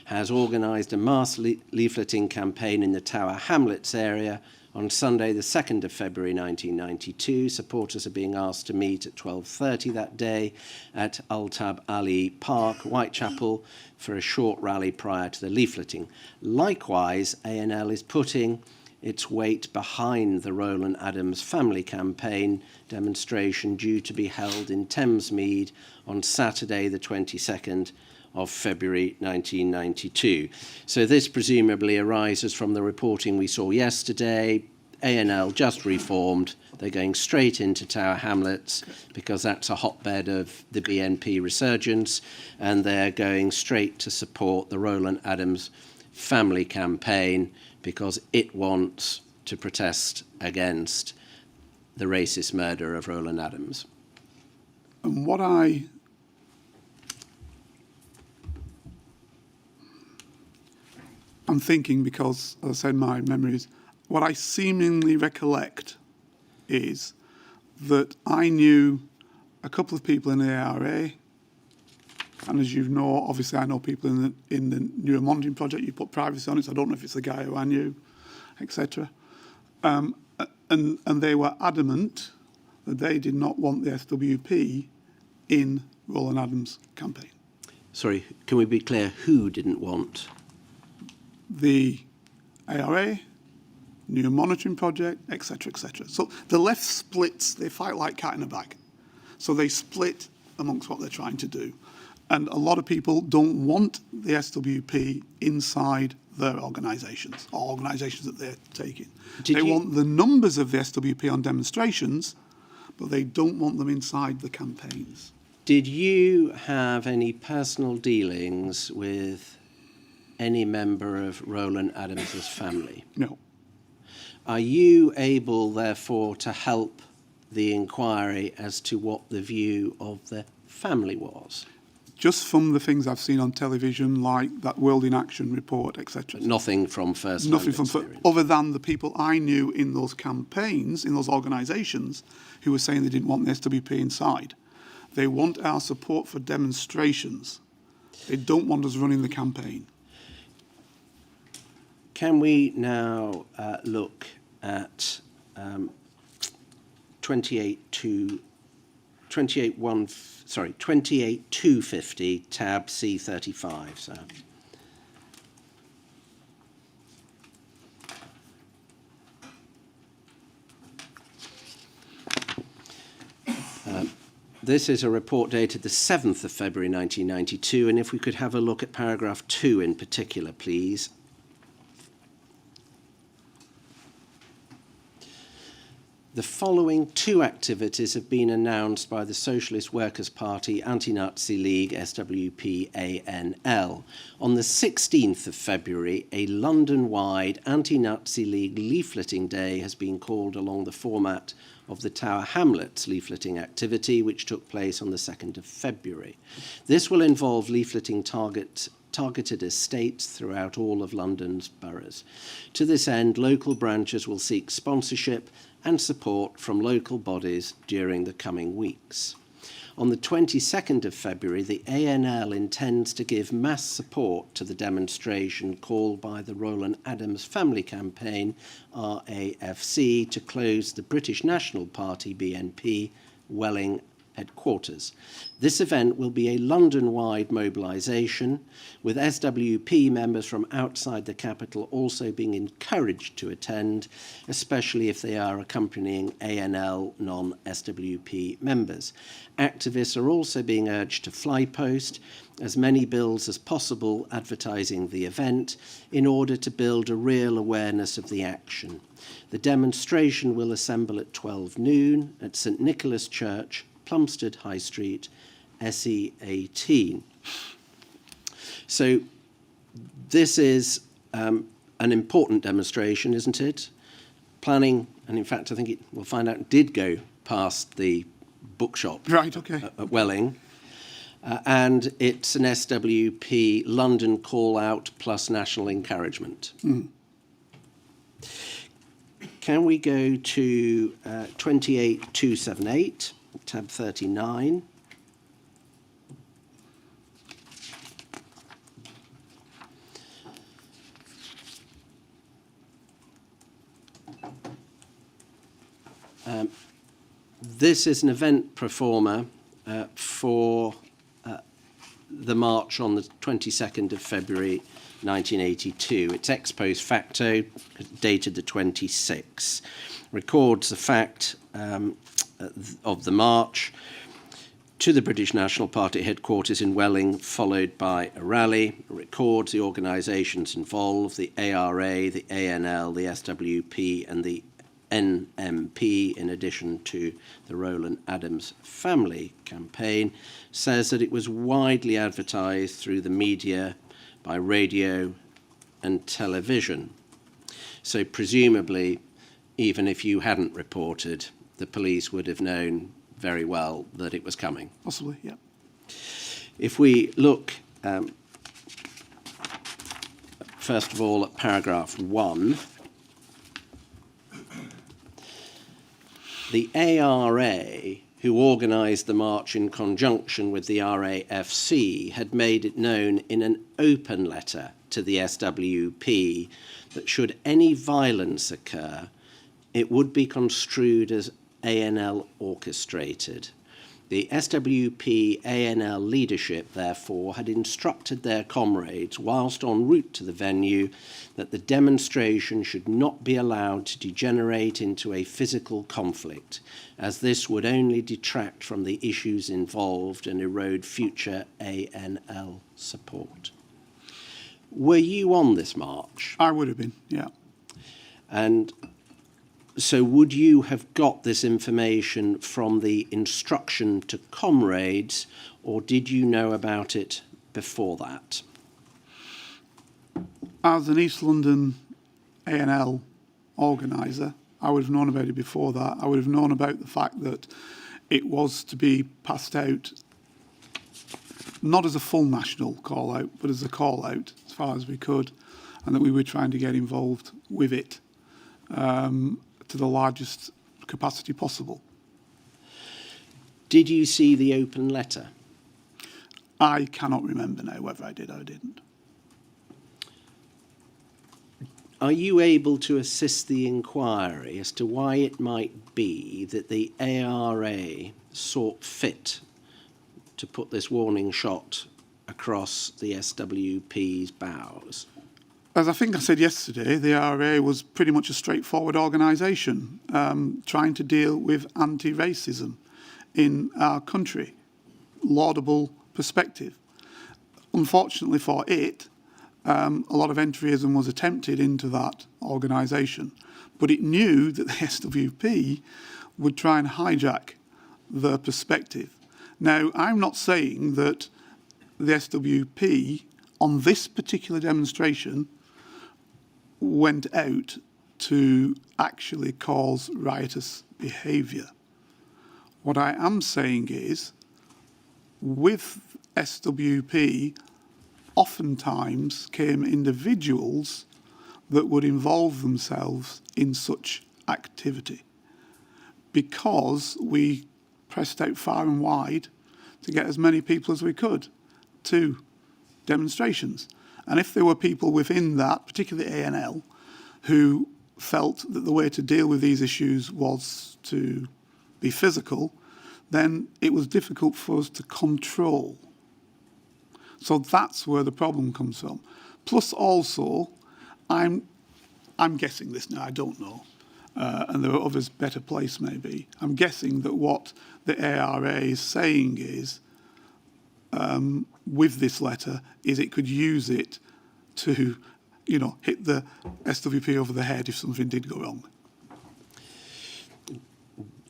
has organised a mass leafleting campaign in the Tower Hamlets area. On Sunday, the 2nd of February 1992, supporters are being asked to meet at 12:30 that day at Altab Ali Park, Whitechapel, for a short rally prior to the leafleting. Likewise, ANL is putting its weight behind the Roland Adams Family Campaign demonstration due to be held in Thamesmead on Saturday, the 22nd of February 1992. So this presumably arises from the reporting we saw yesterday. ANL just reformed. They're going straight into Tower Hamlets because that's a hotbed of the BNP resurgence, and they're going straight to support the Roland Adams Family Campaign because it wants to protest against the racist murder of Roland Adams. And what I'm thinking, because, as I said, my memory is, what I seemingly recollect is that I knew a couple of people in the ARA, and as you know, obviously I know people in the New Monitoring Project. You put privacy on it, so I don't know if it's the guy who I knew, etc. And they were adamant that they did not want the SWP in Roland Adams' campaign. Sorry, can we be clear who didn't want? The ARA, New Monitoring Project, etc., etc. So the left splits, they fight like cat in a bag. So they split amongst what they're trying to do. And a lot of people don't want the SWP inside their organisations, or organisations that they're taking. They want the numbers of the SWP on demonstrations, but they don't want them inside the campaigns. Did you have any personal dealings with any member of Roland Adams's family? No. Are you able, therefore, to help the inquiry as to what the view of the family was? Just from the things I've seen on television, like that World in Action report, etc. Nothing from first-hand Nothing from experience? other than the people I knew in those campaigns, in those organisations, who were saying they didn't want the SWP inside. They want our support for demonstrations. They don't want us running the campaign. Can we now look at 28250, tab C35, sir. This is a report dated the 7th of February 1992, and if we could have a look at paragraph 2 in particular, please. The following two activities have been announced by the Socialist Workers' Party Anti-Nazi League SWP-ANL. On the 16th of February, a London-wide Anti-Nazi League leafleting day has been called along the format of the Tower Hamlets leafleting activity, which took place on the 2nd of February. This will involve leafleting targeted estates throughout all of London's boroughs. To this end, local branches will seek sponsorship and support from local bodies during the coming weeks. On the 22nd of February, the ANL intends to give mass support to the demonstration called by the Roland Adams Family Campaign, RAFC, to close the British National Party, BNP, Welling headquarters. This event will be a London-wide mobilisation, with SWP members from outside the capital also being encouraged to attend, especially if they are accompanying ANL non-SWP members. Activists are also being urged to fly post as many bills as possible advertising the event in order to build a real awareness of the action. The demonstration will assemble at 12 noon at St Nicholas Church, Plumstead High Street, SE18. So this is an important demonstration, isn't it? Planning, and in fact I think we'll find out, did go past the bookshop Right, okay. at Welling. And it's an SWP London call-out plus national encouragement. Mm. Can we go to 28278? Tab 39. This is an event performer for the march on the 22nd of February 1982. It's ex post facto, dated the 26th. Records the fact of the march to the British National Party headquarters in Welling, followed by a rally. It records the organisations involved, the ARA, the ANL, the SWP and the NMP, in addition to the Roland Adams Family Campaign. Says that it was widely advertised through the media, by radio and television. So presumably, even if you hadn't reported, the police would have known very well that it was coming. Possibly, yeah. If we look, first of all, at paragraph 1, the ARA, who organised the march in conjunction with the RAFC, had made it known in an open letter to the SWP that should any violence occur, it would be construed as ANL orchestrated. The SWP ANL leadership, therefore, had instructed their comrades, whilst en route to the venue, that the demonstration should not be allowed to degenerate into a physical conflict, as this would only detract from the issues involved and erode future ANL support. Were you on this march? I would have been, yeah. And so would you have got this information from the instruction to comrades, or did you know about it before that? As an East London ANL organiser, I would have known about it before that. I would have known about the fact that it was to be passed out not as a full national call-out, but as a call-out as far as we could, and that we were trying to get involved with it to the largest capacity possible. Did you see the open letter? I cannot remember now whether I did or didn't. Are you able to assist the inquiry as to why it might be that the ARA saw fit to put this warning shot across the SWP's bows? As I think I said yesterday, the ARA was pretty much a straightforward organisation trying to deal with anti-racism in our country. Laudable perspective. Unfortunately for it, a lot of entryism was attempted into that organisation, but it knew that the SWP would try and hijack the perspective. Now, I'm not saying that the SWP on this particular demonstration went out to actually cause riotous behaviour. What I am saying is, with SWP, oftentimes came individuals that would involve themselves in such activity, because we pressed out far and wide to get as many people as we could to demonstrations. And if there were people within that, particularly ANL, who felt that the way to deal with these issues was to be physical, then it was difficult for us to control. So that's where the problem comes from. Plus also, I'm guessing this now, I don't know, and there are others better placed maybe. I'm guessing that what the ARA is saying is, with this letter, is it could use it to, hit the SWP over the head if something did go wrong.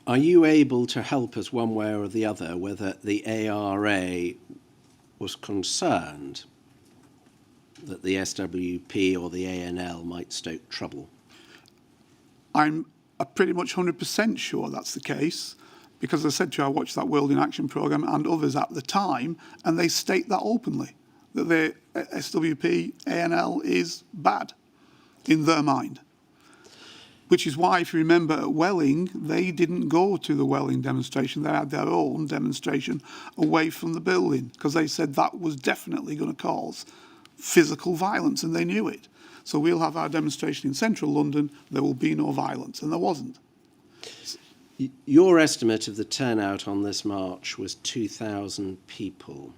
Are you able to help us one way or the other whether the ARA was concerned that the SWP or the ANL might stoke trouble? I'm pretty much 100% sure that's the case, because as I said to you, I watched that World in Action programme and others at the time, and they state that openly, that the SWP, ANL is bad in their mind. Which is why, if you remember, at Welling, they didn't go to the Welling demonstration. They had their own demonstration away from the building, because they said that was definitely going to cause physical violence, and they knew it. So we'll have our demonstration in central London, there will be no violence, and there wasn't. Your estimate of the turnout on this march was 2,000 people.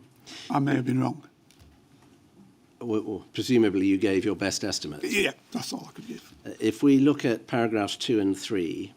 I may have been wrong. Well, presumably you gave your best estimate. Yeah, that's all I could give. If we look at paragraphs 2 and 3,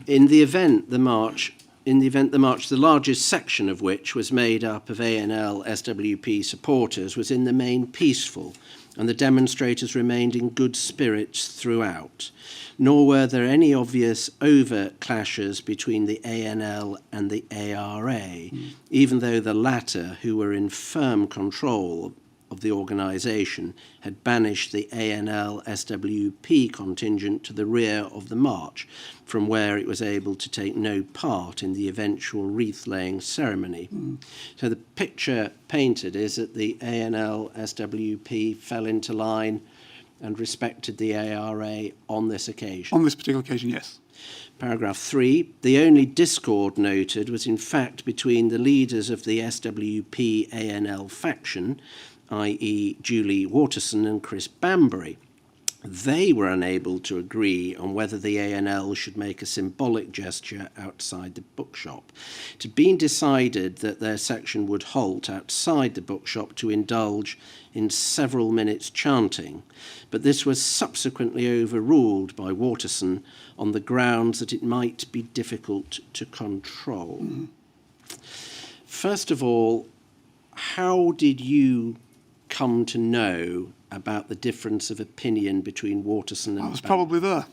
in the event the march, the largest section of which was made up of ANL SWP supporters, was in the main peaceful, and the demonstrators remained in good spirits throughout. Nor were there any obvious overt clashes between the ANL and the ARA, even though the latter, who were in firm control of the organisation, had banished the ANL SWP contingent to the rear of the march, from where it was able to take no part in the eventual wreath-laying ceremony. So the picture painted is that the ANL SWP fell into line and respected the ARA on this occasion. On this particular occasion, yes. Paragraph 3, the only discord noted was in fact between the leaders of the SWP ANL faction, i.e. Julie Waterson and Chris Bambury. They were unable to agree on whether the ANL should make a symbolic gesture outside the bookshop. It had been decided that their section would halt outside the bookshop to indulge in several minutes chanting, but this was subsequently overruled by Waterson on the grounds that it might be difficult to control. First of all, how did you come to know about the difference of opinion between Waterson and I was probably there.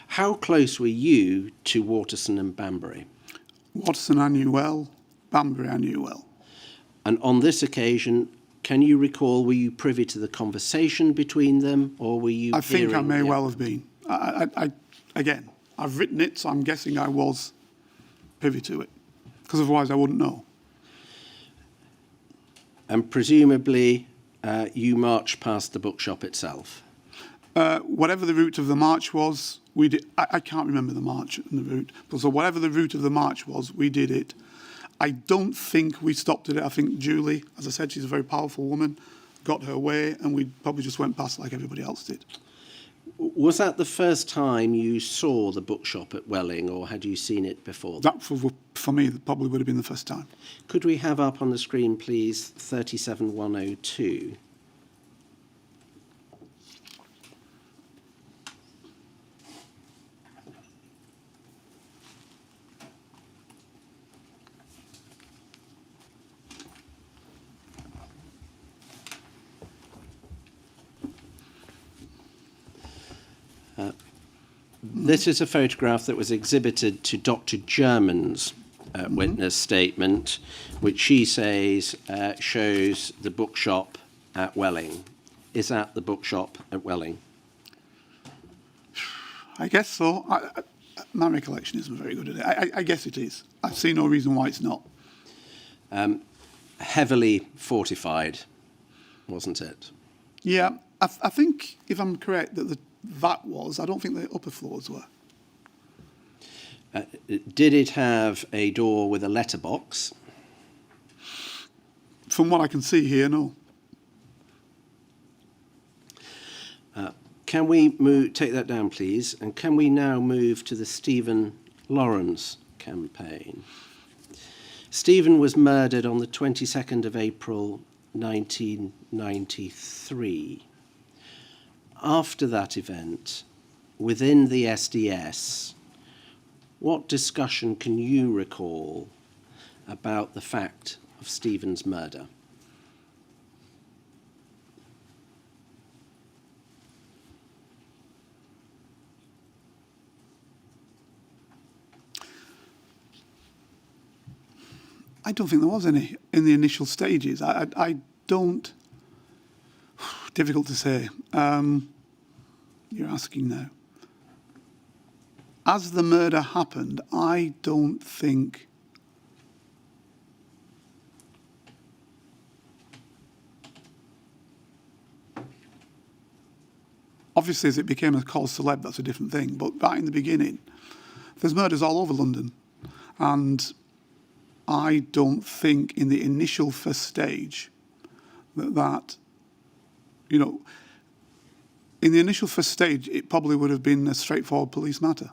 How close were you to Waterson and Bambury? Waterson I knew well, Bambury I knew well. And on this occasion, can you recall, were you privy to the conversation between them, or were you I think I may hearing well have been. Again, I've written it, so I'm guessing I was privy to it, because otherwise I wouldn't know. And presumably you marched past the bookshop itself. Whatever the route of the march was, we did. I can't remember the march and the route, but so whatever the route of the march was, we did it. I don't think we stopped at it. I think Julie, as I said, she's a very powerful woman, got her way, and we probably just went past like everybody else did. Was that the first time you saw the bookshop at Welling, or had you seen it before? That, for me, that probably would have been the first time. Could we have up on the screen, please, 37102? This is a photograph that was exhibited to Dr. German's witness statement, which she says shows the bookshop at Welling. Is that the bookshop at Welling? I guess so. My recollection isn't very good at it. I guess it is. I see no reason why it's not. Heavily fortified, wasn't it? Yeah, I think, if I'm correct, that was. I don't think the upper floors were. Did it have a door with a letterbox? From what I can see here, no. Can we take that down, please? And can we now move to the Stephen Lawrence campaign? Stephen was murdered on the 22nd of April 1993. After that event, within the SDS, what discussion can you recall about the fact of Stephen's murder? I don't think there was any in the initial stages. I don't. Difficult to say. You're asking now. As the murder happened, I don't think. Obviously, as it became a cause celeb, that's a different thing. But right in the beginning, there's murders all over London. And I don't think in the initial first stage that you know, in the initial first stage, it probably would have been a straightforward police matter.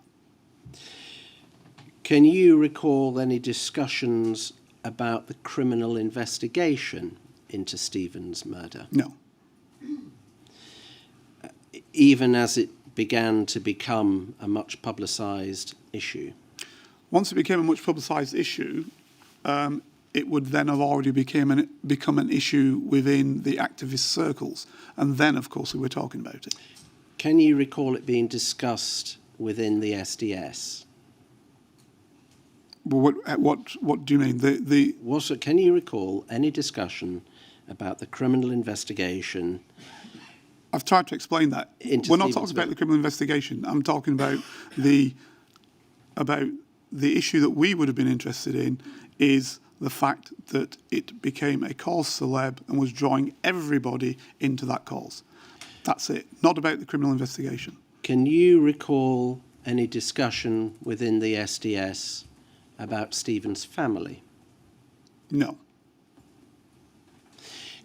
Can you recall any discussions about the criminal investigation into Stephen's murder? No. Even as it began to become a much publicised issue? Once it became a much publicised issue, it would then have already become an issue within the activist circles. And then, of course, we were talking about it. Can you recall it being discussed within the SDS? Well, what do you mean? Can you recall any discussion about the criminal investigation? I've tried to explain that. We're not talking about the criminal investigation. I'm talking about the issue that we would have been interested in is the fact that it became a cause celeb and was drawing everybody into that cause. That's it. Not about the criminal investigation. Can you recall any discussion within the SDS about Stephen's family? No.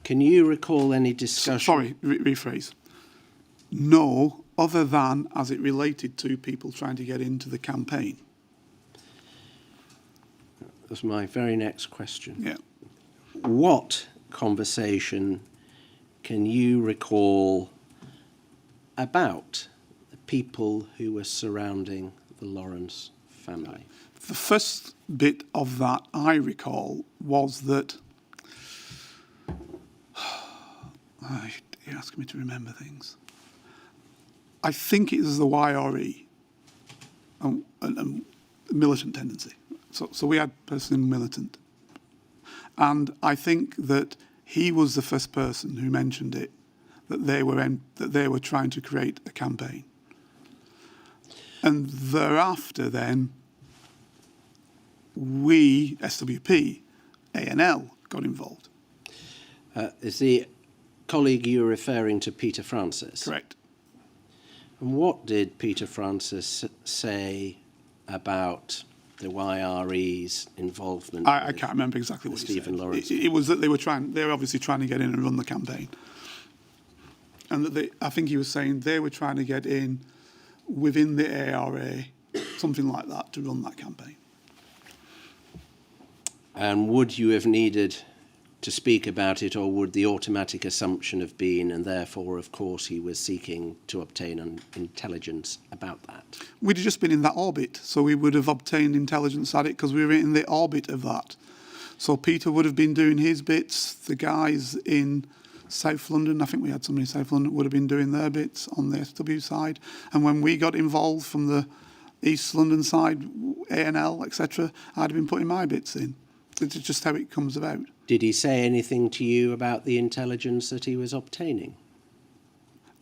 Can you recall any discussion... Sorry, rephrase. No, other than as it related to people trying to get into the campaign. That's my very next question. Yeah. What conversation can you recall about the people who were surrounding the Lawrence family? The first bit of that I recall was that you're asking me to remember things. I think it was the YRE and militant tendency. So we had a person in militant. And I think that he was the first person who mentioned it, that they were trying to create a campaign. And thereafter, then, we, SWP, A&L, got involved. Is the colleague you're referring to Peter Francis? Correct. And what did Peter Francis say about the YRE's involvement? I can't remember exactly what he Stephen said. Lawrence. It was that they were obviously trying to get in and run the campaign. And that I think he was saying they were trying to get in within the ARA, something like that, to run that campaign. And would you have needed to speak about it, or would the automatic assumption have been, and therefore, of course, he was seeking to obtain intelligence about that? We'd have just been in that orbit, so we would have obtained intelligence at it because we were in the orbit of that. So Peter would have been doing his bits, the guys in South London, I think we had somebody in South London, would have been doing their bits on the SW side. And when we got involved from the East London side, A&L, etc., I'd have been putting my bits in. It's just how it comes about. Did he say anything to you about the intelligence that he was obtaining?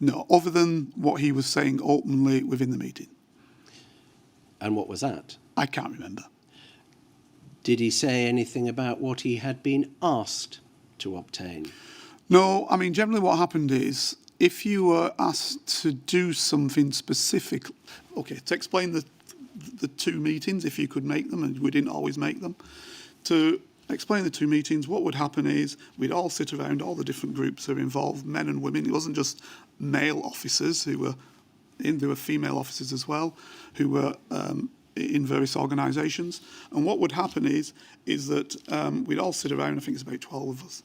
No, other than what he was saying openly within the meeting. And what was that? I can't remember. Did he say anything about what he had been asked to obtain? No, I mean, generally what happened is, if you were asked to do something specific, okay, to explain the two meetings, if you could make them, and we didn't always make them, to explain the two meetings, what would happen is we'd all sit around, all the different groups who were involved, men and women. It wasn't just male officers who were in, there were female officers as well, who were in various organisations. And what would happen is that we'd all sit around, I think it's about 12 of us.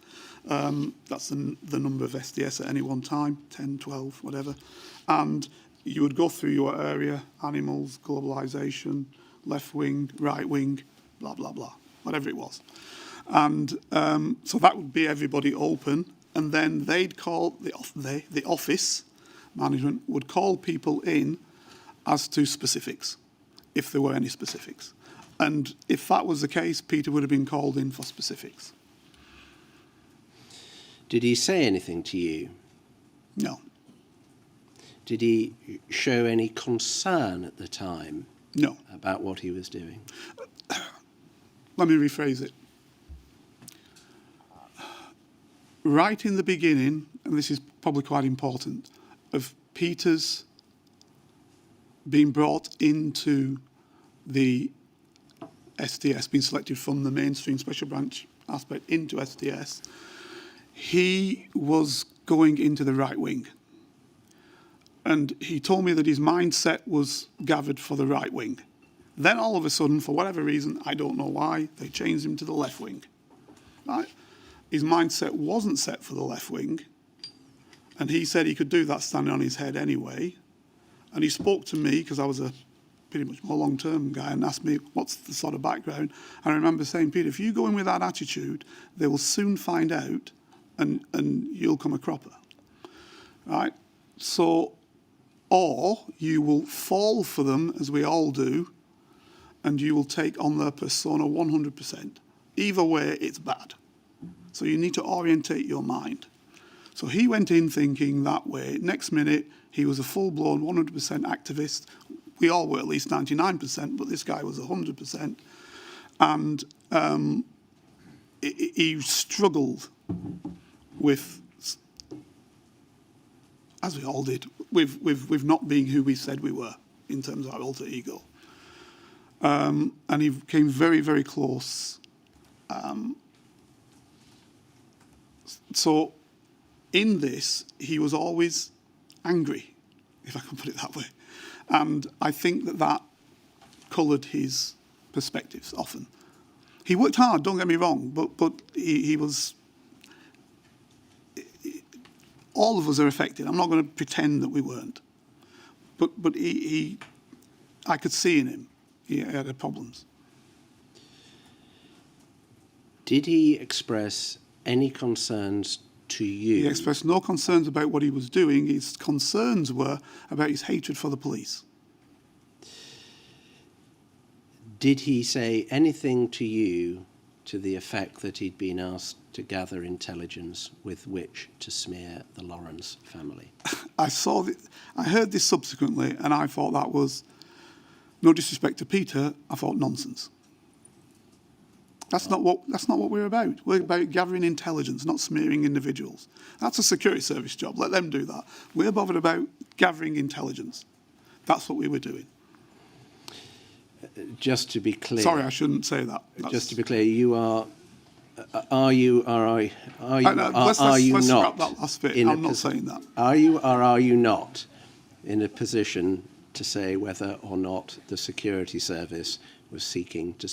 That's the number of SDS at any one time, 10, 12, whatever. And you would go through your area, animals, globalisation, left wing, right wing, blah, blah, blah, whatever it was. And so that would be everybody open. And then they'd call, the office management would call people in as to specifics, if there were any specifics. And if that was the case, Peter would have been called in for specifics. Did he say anything to you? No. Did he show any concern at the time? No. About what he was doing? Let me rephrase it. Right in the beginning, and this is probably quite important, of Peter's being brought into the SDS, being selected from the mainstream special branch aspect into SDS, he was going into the right wing. And he told me that his mindset was gathered for the right wing. Then all of a sudden, for whatever reason, I don't know why, they changed him to the left wing. Right? His mindset wasn't set for the left wing, and he said he could do that standing on his head anyway. And he spoke to me, because I was a pretty much more long-term guy, and asked me, what's the sort of background? And I remember saying, Peter, if you go in with that attitude, they will soon find out, and you'll come a cropper. Right? So, or you will fall for them, as we all do, and you will take on their persona 100%. Either way, it's bad. So you need to orientate your mind. So he went in thinking that way. Next minute, he was a full-blown 100% activist. We all were at least 99%, but this guy was 100%. And he struggled with, as we all did, with not being who we said we were in terms of our alter ego. And he came very, very close. So in this, he was always angry, if I can put it that way. And I think that coloured his perspectives often. He worked hard, don't get me wrong, but he was... all of us are affected. I'm not going to pretend that we weren't. But I could see in him, he had problems. Did he express any concerns to you? He expressed no concerns about what he was doing. His concerns were about his hatred for the police. Did he say anything to you to the effect that he'd been asked to gather intelligence with which to smear the Lawrence family? I heard this subsequently, and I thought that was No disrespect to Peter, I thought nonsense. That's not what we're about. We're about gathering intelligence, not smearing individuals. That's a security service job. Let them do that. We're bothered about gathering intelligence. That's what we were doing. Just to be clear. Sorry, I shouldn't say that. Just to be clear, you are you let's not scrap that last bit. I'm not saying that. Are you or are you not in a position to say whether or not the security service was seeking to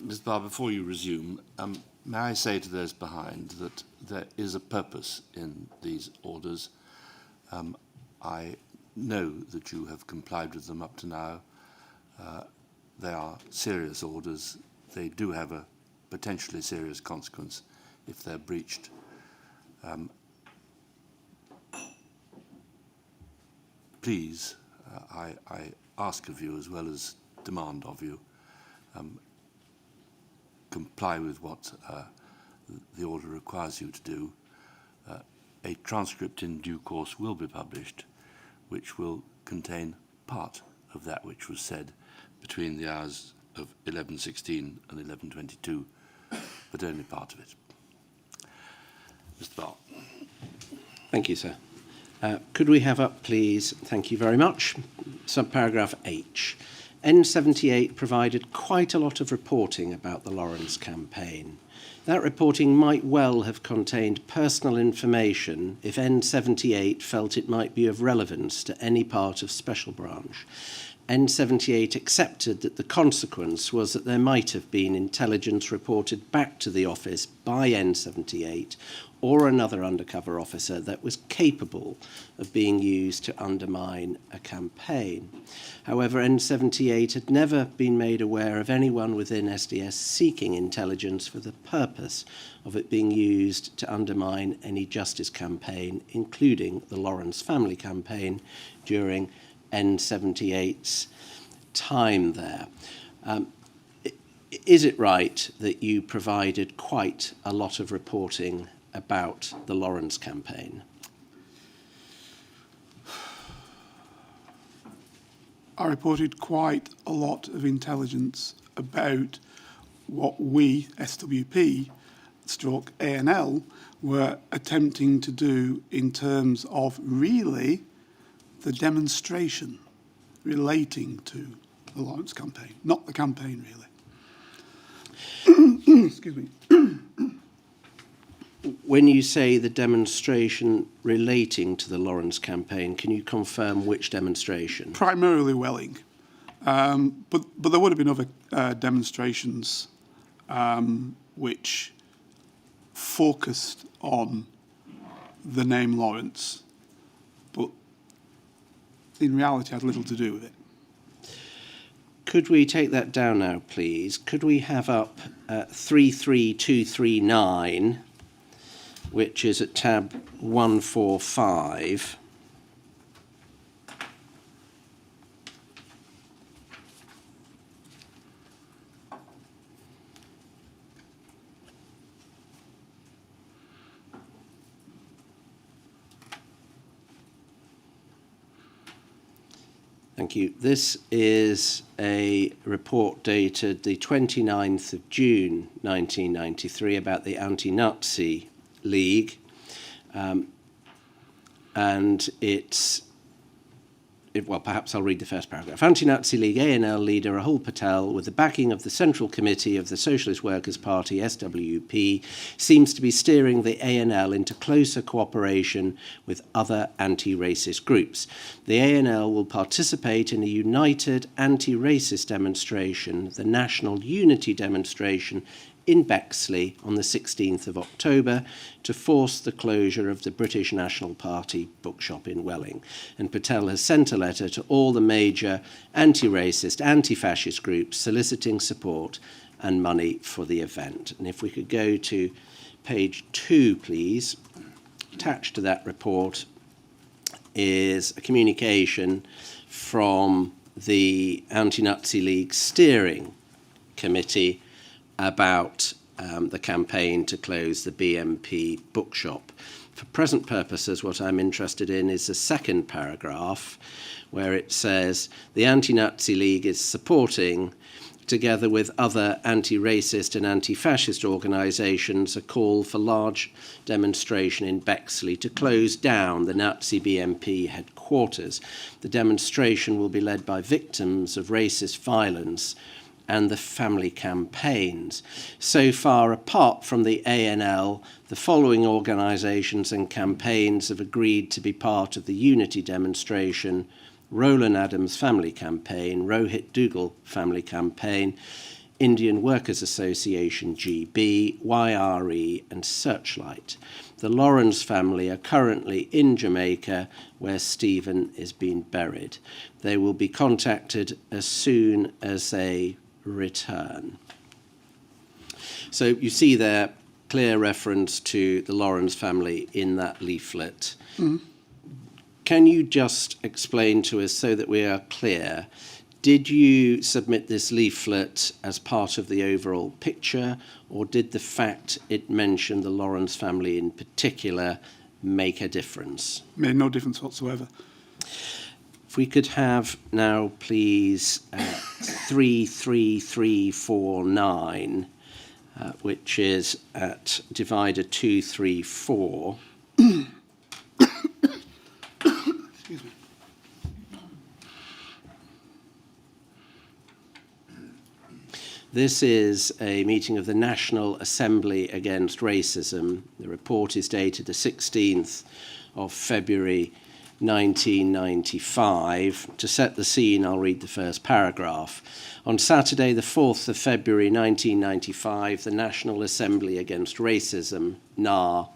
Ms. Barr, before you resume, may I say to those behind that there is a purpose in these orders. I know that you have complied with them up to now. They are serious orders. They do have a potentially serious consequence if they're breached. Please, I ask of you as well as demand of you, comply with what the order requires you to do. A transcript in due course will be published, which will contain part of that which was said between the hours of 11:16 and 11:22, but only part of it. Mr. Barr. Thank you, sir. Could we have up, please, thank you very much, subparagraph H. N78 provided quite a lot of reporting about the Lawrence campaign. That reporting might well have contained personal information if N78 felt it might be of relevance to any part of Special Branch. N78 accepted that the consequence was that there might have been intelligence reported back to the office by N78 or another undercover officer that was capable of being used to undermine a campaign. However, N78 had never been made aware of anyone within SDS seeking intelligence for the purpose of it being used to undermine any justice campaign, including the Lawrence family campaign, during N78's time there. Is it right that you provided quite a lot of reporting about the Lawrence campaign? I reported quite a lot of intelligence about what we, SWP, stroke ANL, were attempting to do in terms of really the demonstration relating to the Lawrence campaign, not the campaign really. Excuse me. When you say the demonstration relating to the Lawrence campaign, can you confirm which demonstration? Primarily Welling, but there would have been other demonstrations which focused on the name Lawrence, but in reality had little to do with it. Could we take that down now, please? Could we have up 33239, which is at tab 145. Thank you. This is a report dated the 29th of June 1993 about the Anti-Nazi League, and well, perhaps I'll read the first paragraph. Anti-Nazi League ANL leader Rahul Patel, with the backing of the Central Committee of the Socialist Workers' Party, SWP, seems to be steering the ANL into closer cooperation with other anti-racist groups. The ANL will participate in a united anti-racist demonstration, the National Unity Demonstration, in Bexley on the 16th of October to force the closure of the British National Party bookshop in Welling. And Patel has sent a letter to all the major anti-racist, anti-fascist groups soliciting support and money for the event. And if we could go to page 2, please. Attached to that report is a communication from the Anti-Nazi League Steering Committee about the campaign to close the BMP bookshop. For present purposes, what I'm interested in is the second paragraph, where it says the Anti-Nazi League is supporting, together with other anti-racist and anti-fascist organisations, a call for large demonstration in Bexley to close down the Nazi BMP headquarters. The demonstration will be led by victims of racist violence and the family campaigns. So far, apart from the ANL, the following organisations and campaigns have agreed to be part of the Unity demonstration: Roland Adams Family Campaign, Rohit Dougal Family Campaign, Indian Workers Association GB, YRE and Searchlight. The Lawrence family are currently in Jamaica, where Stephen is being buried. They will be contacted as soon as they return. So you see there clear reference to the Lawrence family in that leaflet. Can you just explain to us, so that we are clear, did you submit this leaflet as part of the overall picture, or did the fact it mentioned the Lawrence family in particular make a difference? Made no difference whatsoever. If we could have now, please, 33349, which is at divider 234. Excuse me. This is a meeting of the National Assembly Against Racism. The report is dated the 16th of February 1995. To set the scene, I'll read the first paragraph. On Saturday, the 4th of February 1995, the National Assembly Against Racism, NAR,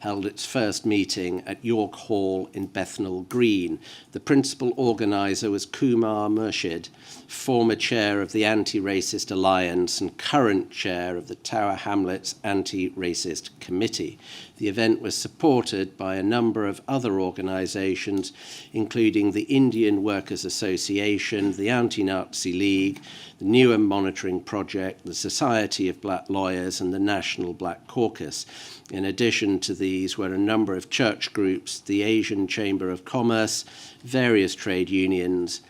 held its first meeting at York Hall in Bethnal Green. The principal organiser was Kumar Murshid, former chair of the Anti-Racist Alliance and current chair of the Tower Hamlets Anti-Racist Committee. The event was supported by a number of other organisations, including the Indian Workers Association, the Anti-Nazi League, the Newham Monitoring Project, the Society of Black Lawyers, and the National Black Caucus. In addition to these were a number of church groups, the Asian Chamber of Commerce, various trade unions,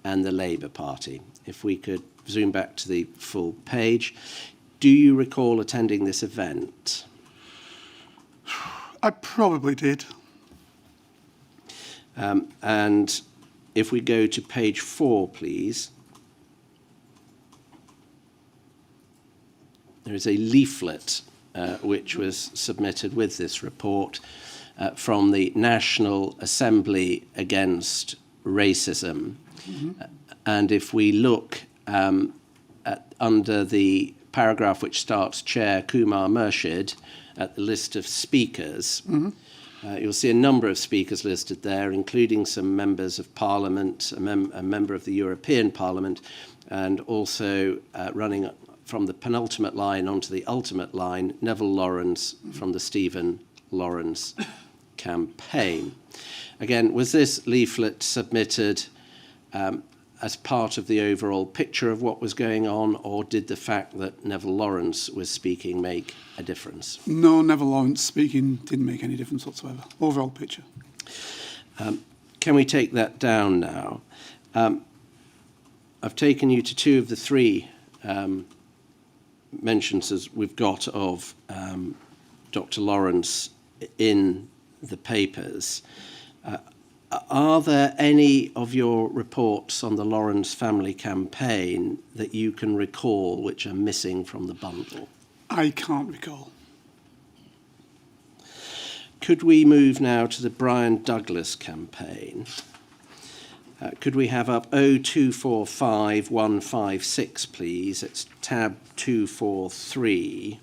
and the Labour Party. If we could zoom back to the full page. Do you recall attending this event? I probably did. And if we go to page 4, please. There is a leaflet which was submitted with this report from the National Assembly Against Racism. And if we look under the paragraph which starts Chair Kumar Murshid at the list of speakers, you'll see a number of speakers listed there, including some members of Parliament, a member of the European Parliament, and also running from the penultimate line onto the ultimate line, Neville Lawrence from the Stephen Lawrence campaign. Again, was this leaflet submitted as part of the overall picture of what was going on, or did the fact that Neville Lawrence was speaking make a difference? No, Neville Lawrence speaking didn't make any difference whatsoever. Overall picture. Can we take that down now? I've taken you to 2 of the 3 mentions as we've got of Dr. Lawrence in the papers. Are there any of your reports on the Lawrence family campaign that you can recall which are missing from the bundle? I can't recall. Could we move now to the Brian Douglas campaign? Could we have up 0245156, please? It's tab 243.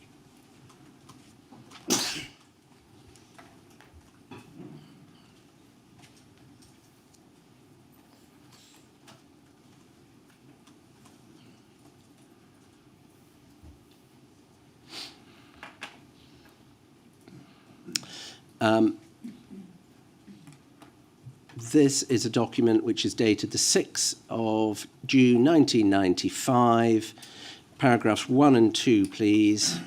This is a document which is dated the 6th of June 1995. Paragraphs 1 and 2, please.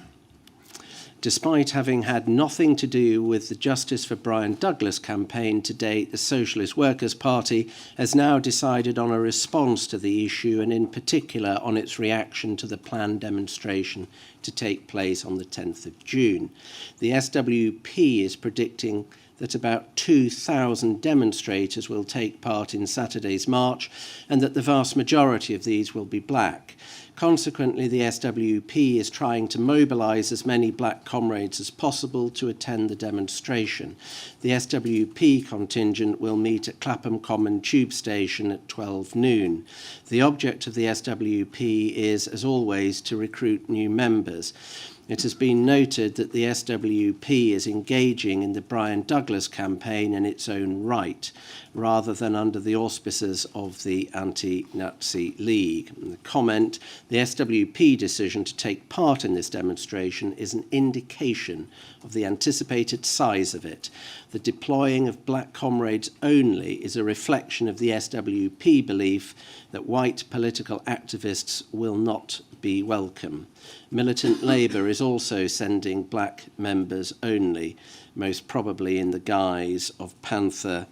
Despite having had nothing to do with the Justice for Brian Douglas campaign to date, the Socialist Workers' Party has now decided on a response to the issue, and in particular on its reaction to the planned demonstration to take place on the 10th of June. The SWP is predicting that about 2,000 demonstrators will take part in Saturday's march and that the vast majority of these will be black. Consequently, the SWP is trying to mobilise as many black comrades as possible to attend the demonstration. The SWP contingent will meet at Clapham Common Tube Station at 12 noon. The object of the SWP is, as always, to recruit new members. It has been noted that the SWP is engaging in the Brian Douglas campaign in its own right, rather than under the auspices of the Anti-Nazi League. And the comment, the SWP decision to take part in this demonstration is an indication of the anticipated size of it. The deploying of black comrades only is a reflection of the SWP belief that white political activists will not be welcome. Militant Labour is also sending black members only, most probably in the guise of Panther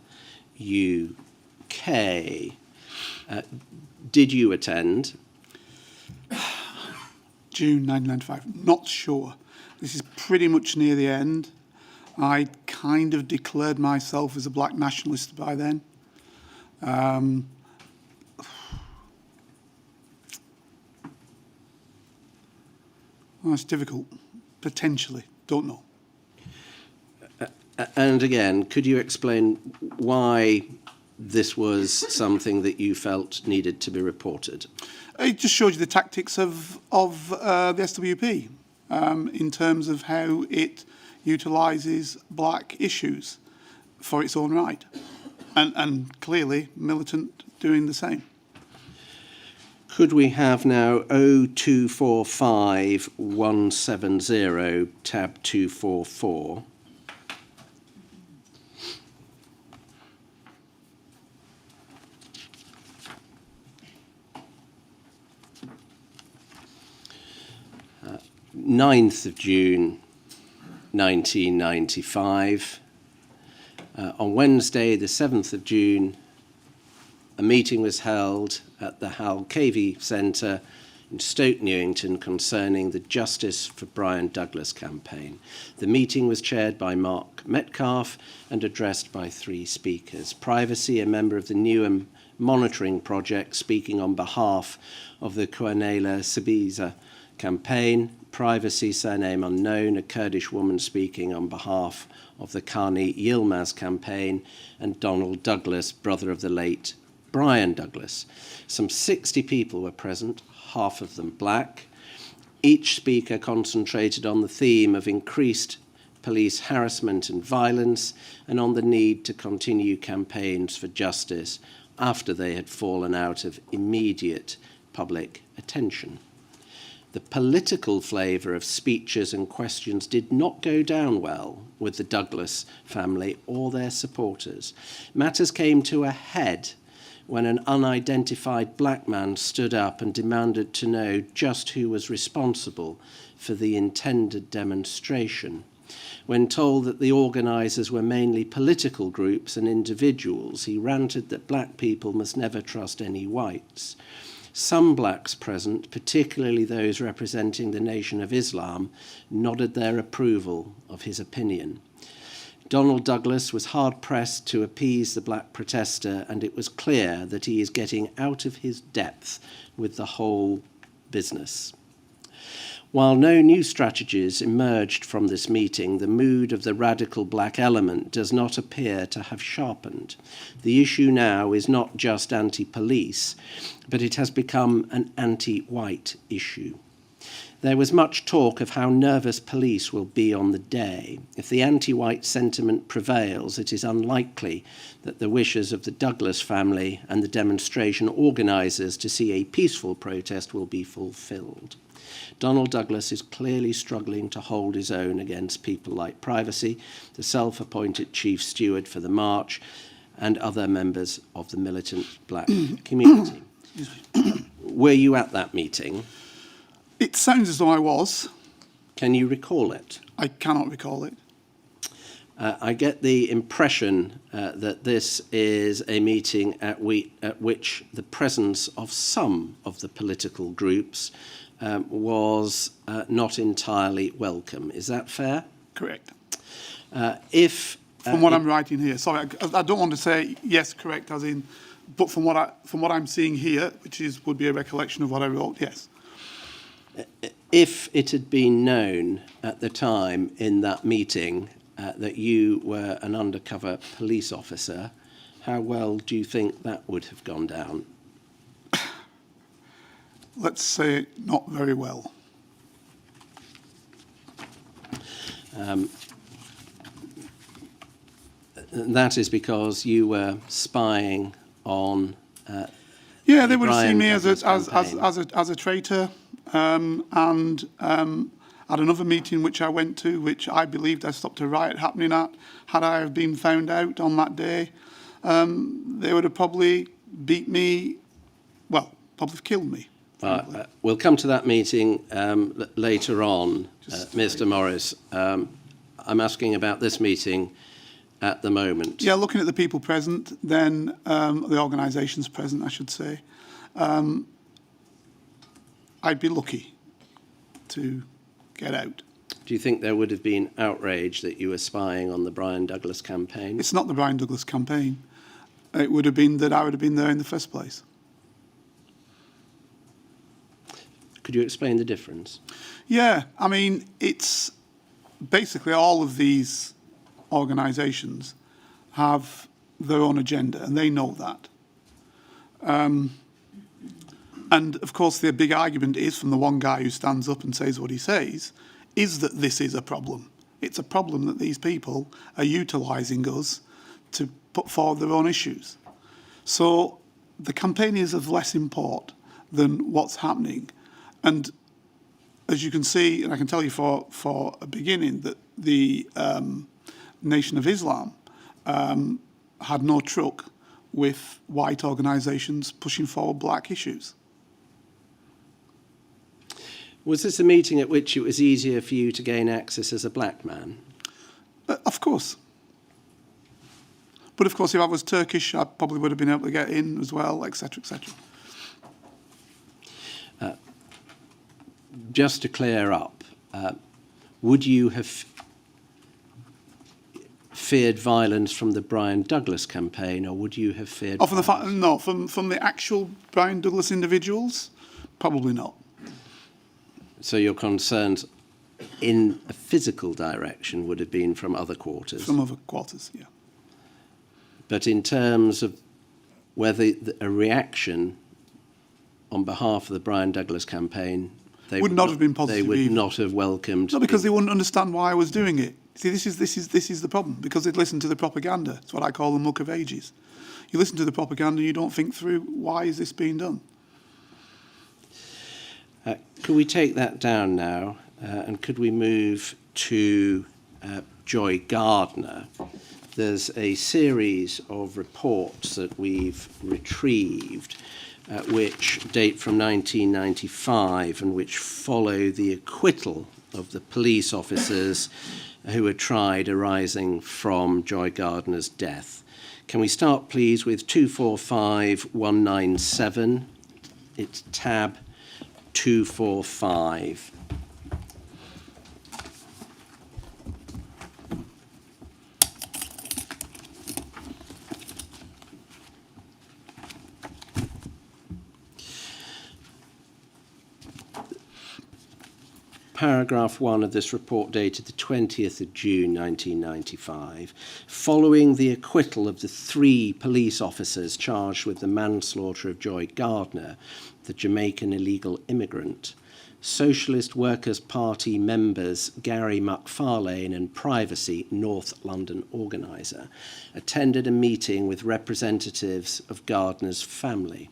UK. Did you attend? June 1995. Not sure. This is pretty much near the end. I kind of declared myself as a black nationalist by then. Well, it's difficult. Potentially. Don't know. And again, could you explain why this was something that you felt needed to be reported? It just shows you the tactics of the SWP in terms of how it utilises black issues for its own right. And clearly, Militant doing the same. Could we have now 0245 170 tab 244? Uh, 9th of June 1995. On Wednesday, the 7th of June, a meeting was held at the Hal Cavey Centre in Stoke Newington concerning the Justice for Brian Douglas campaign. The meeting was chaired by Mark Metcalfe and addressed by 3 speakers. Privacy, a member of the Newham Monitoring Project, speaking on behalf of the Kwanela Sibiza campaign. Privacy, surname unknown, a Kurdish woman speaking on behalf of the Carney Yilmaz campaign, and Donald Douglas, brother of the late Brian Douglas. Some 60 people were present, half of them black. Each speaker concentrated on the theme of increased police harassment and violence and on the need to continue campaigns for justice after they had fallen out of immediate public attention. The political flavour of speeches and questions did not go down well with the Douglas family or their supporters. Matters came to a head when an unidentified black man stood up and demanded to know just who was responsible for the intended demonstration. When told that the organisers were mainly political groups and individuals, he ranted that black people must never trust any whites. Some blacks present, particularly those representing the Nation of Islam, nodded their approval of his opinion. Donald Douglas was hard-pressed to appease the black protester, and it was clear that he is getting out of his depth with the whole business. While no new strategies emerged from this meeting, the mood of the radical black element does not appear to have sharpened. The issue now is not just anti-police, but it has become an anti-white issue. There was much talk of how nervous police will be on the day. If the anti-white sentiment prevails, it is unlikely that the wishes of the Douglas family and the demonstration organisers to see a peaceful protest will be fulfilled. Donald Douglas is clearly struggling to hold his own against people like Privacy, the self-appointed chief steward for the march, and other members of the militant black community. Were you at that meeting? It sounds as though I was. Can you recall it? I cannot recall it. I get the impression that this is a meeting at which the presence of some of the political groups was not entirely welcome. Is that fair? Correct. If From what I'm writing here. Sorry, I don't want to say yes, correct, as in, but from what I'm seeing here, which would be a recollection of what I wrote, yes. If it had been known at the time in that meeting that you were an undercover police officer, how well do you think that would have gone down? Let's say not very well. That is because you were spying on. Yeah, they would have Brian seen me as Douglas a traitor, and at another meeting which I went to, which I believed I stopped a riot happening at. Had I have been found out on that day, they would have probably beat me. Well, probably killed me. We'll come to that meeting later on, Mr. Morris. I'm asking about this meeting at the moment. Yeah, looking at the people present, then the organisations present, I should say, I'd be lucky to get out. Do you think there would have been outrage that you were spying on the Brian Douglas campaign? It's not the Brian Douglas campaign. It would have been that I would have been there in the first place. Could you explain the difference? Yeah, I mean, it's basically all of these organisations have their own agenda, and they know that. And of course, the big argument is from the one guy who stands up and says what he says, is that this is a problem. It's a problem that these people are utilising us to put forward their own issues. So the campaign is of less import than what's happening. And as you can see, and I can tell you for a beginning, that the Nation of Islam had no truck with white organisations pushing forward black issues. Was this a meeting at which it was easier for you to gain access as a black man? Of course. But of course, if I was Turkish, I probably would have been able to get in as well, etc., etc. Just to clear up, would you have feared violence from the Brian Douglas campaign, or would you have feared? Oh, from the actual Brian Douglas individuals, probably not. So your concerns in a physical direction would have been from other quarters? From other quarters, yeah. But in terms of whether a reaction on behalf of the Brian Douglas campaign, they would not have been positive. They would either. not have welcomed. No, because they wouldn't understand why I was doing it. See, this is the problem, because they'd listen to the propaganda. It's what I call the muck of ages. You listen to the propaganda, you don't think through why is this being done. Could we take that down now, and could we move to Joy Gardner? There's a series of reports that we've retrieved which date from 1995 and which follow the acquittal of the police officers who were tried arising from Joy Gardner's death. Can we start, please, with 245197? It's tab 245. Paragraph 1 of this report dated the 20th of June 1995, following the acquittal of the 3 police officers charged with the manslaughter of Joy Gardner, the Jamaican illegal immigrant, Socialist Workers' Party members Gary McFarlane and Privacy, North London organiser, attended a meeting with representatives of Gardner's family.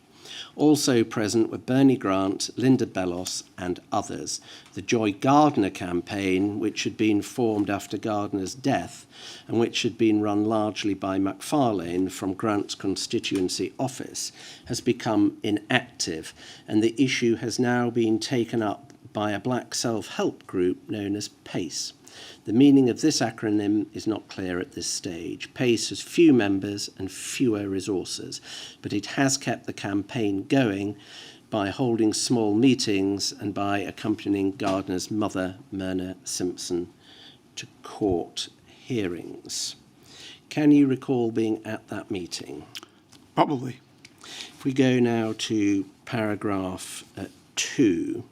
Also present were Bernie Grant, Linda Bellos and others. The Joy Gardner campaign, which had been formed after Gardner's death and which had been run largely by McFarlane from Grant's constituency office, has become inactive, and the issue has now been taken up by a black self-help group known as PACE. The meaning of this acronym is not clear at this stage. PACE has few members and fewer resources, but it has kept the campaign going by holding small meetings and by accompanying Gardner's mother, Myrna Simpson, to court hearings. Can you recall being at that meeting? Probably. If we go now to paragraph 2.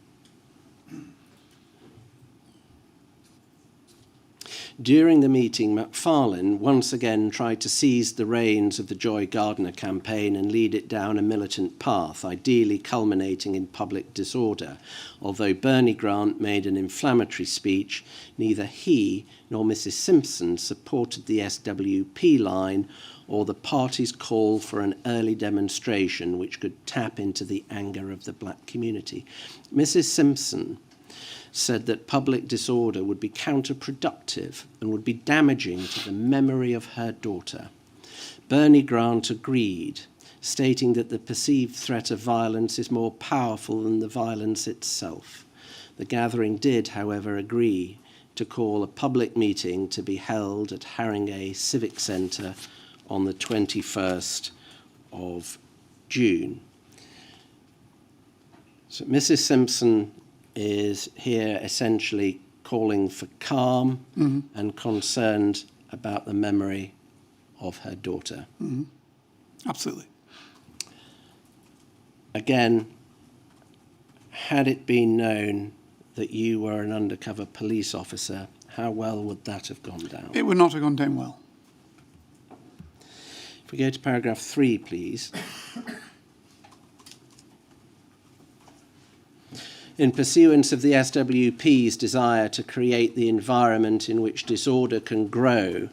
During the meeting, Macfarlane once again tried to seize the reins of the Joy Gardner campaign and lead it down a militant path, ideally culminating in public disorder. Although Bernie Grant made an inflammatory speech, neither he nor Mrs. Simpson supported the SWP line or the party's call for an early demonstration which could tap into the anger of the black community. Mrs. Simpson said that public disorder would be counterproductive and would be damaging to the memory of her daughter. Bernie Grant agreed, stating that the perceived threat of violence is more powerful than the violence itself. The gathering did, however, agree to call a public meeting to be held at Haringey Civic Centre on the 21st of June. So Mrs. Simpson is here essentially calling for calm and concerned about the memory of her daughter. Absolutely. Again, had it been known that you were an undercover police officer, how well would that have gone down? It would not have gone down well. If we go to paragraph 3, please. In pursuance of the SWP's desire to create the environment in which disorder can grow,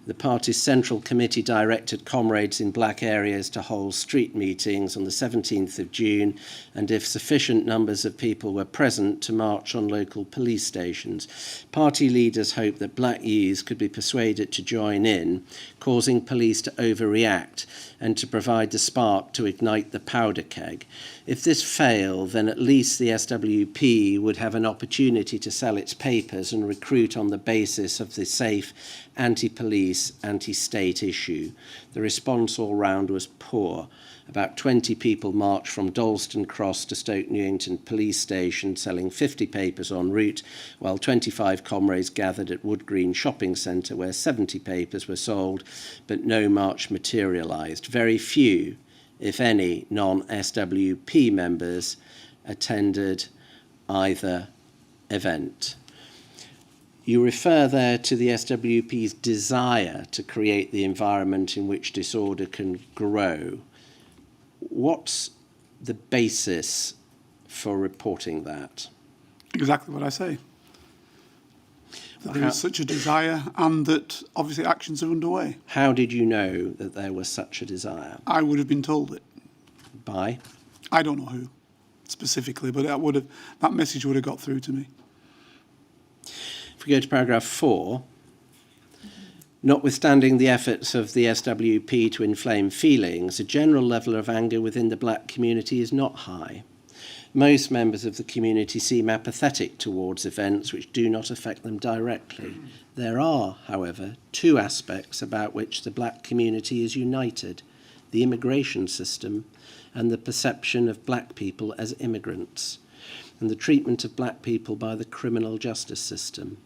the party's Central Committee directed comrades in black areas to hold street meetings on the 17th of June, and if sufficient numbers of people were present, to march on local police stations. Party leaders hoped that black youths could be persuaded to join in, causing police to overreact and to provide the spark to ignite the powder keg. If this failed, then at least the SWP would have an opportunity to sell its papers and recruit on the basis of the safe anti-police, anti-state issue. The response all round was poor. About 20 people marched from Dalston Cross to Stoke Newington Police Station selling 50 papers en route, while 25 comrades gathered at Wood Green Shopping Centre where 70 papers were sold, but no march materialised. Very few, if any, non-SWP members attended either event. You refer there to the SWP's desire to create the environment in which disorder can grow. What's the basis for reporting that? Exactly what I say. That there is such a desire and that obviously actions are underway. How did you know that there was such a desire? I would have been told it. By? I don't know who specifically, but that message would have got through to me. If we go to paragraph 4, notwithstanding the efforts of the SWP to inflame feelings, a general level of anger within the black community is not high. Most members of the community seem apathetic towards events which do not affect them directly. There are, however, two aspects about which the black community is united: the immigration system and the perception of black people as immigrants, and the treatment of black people by the criminal justice system.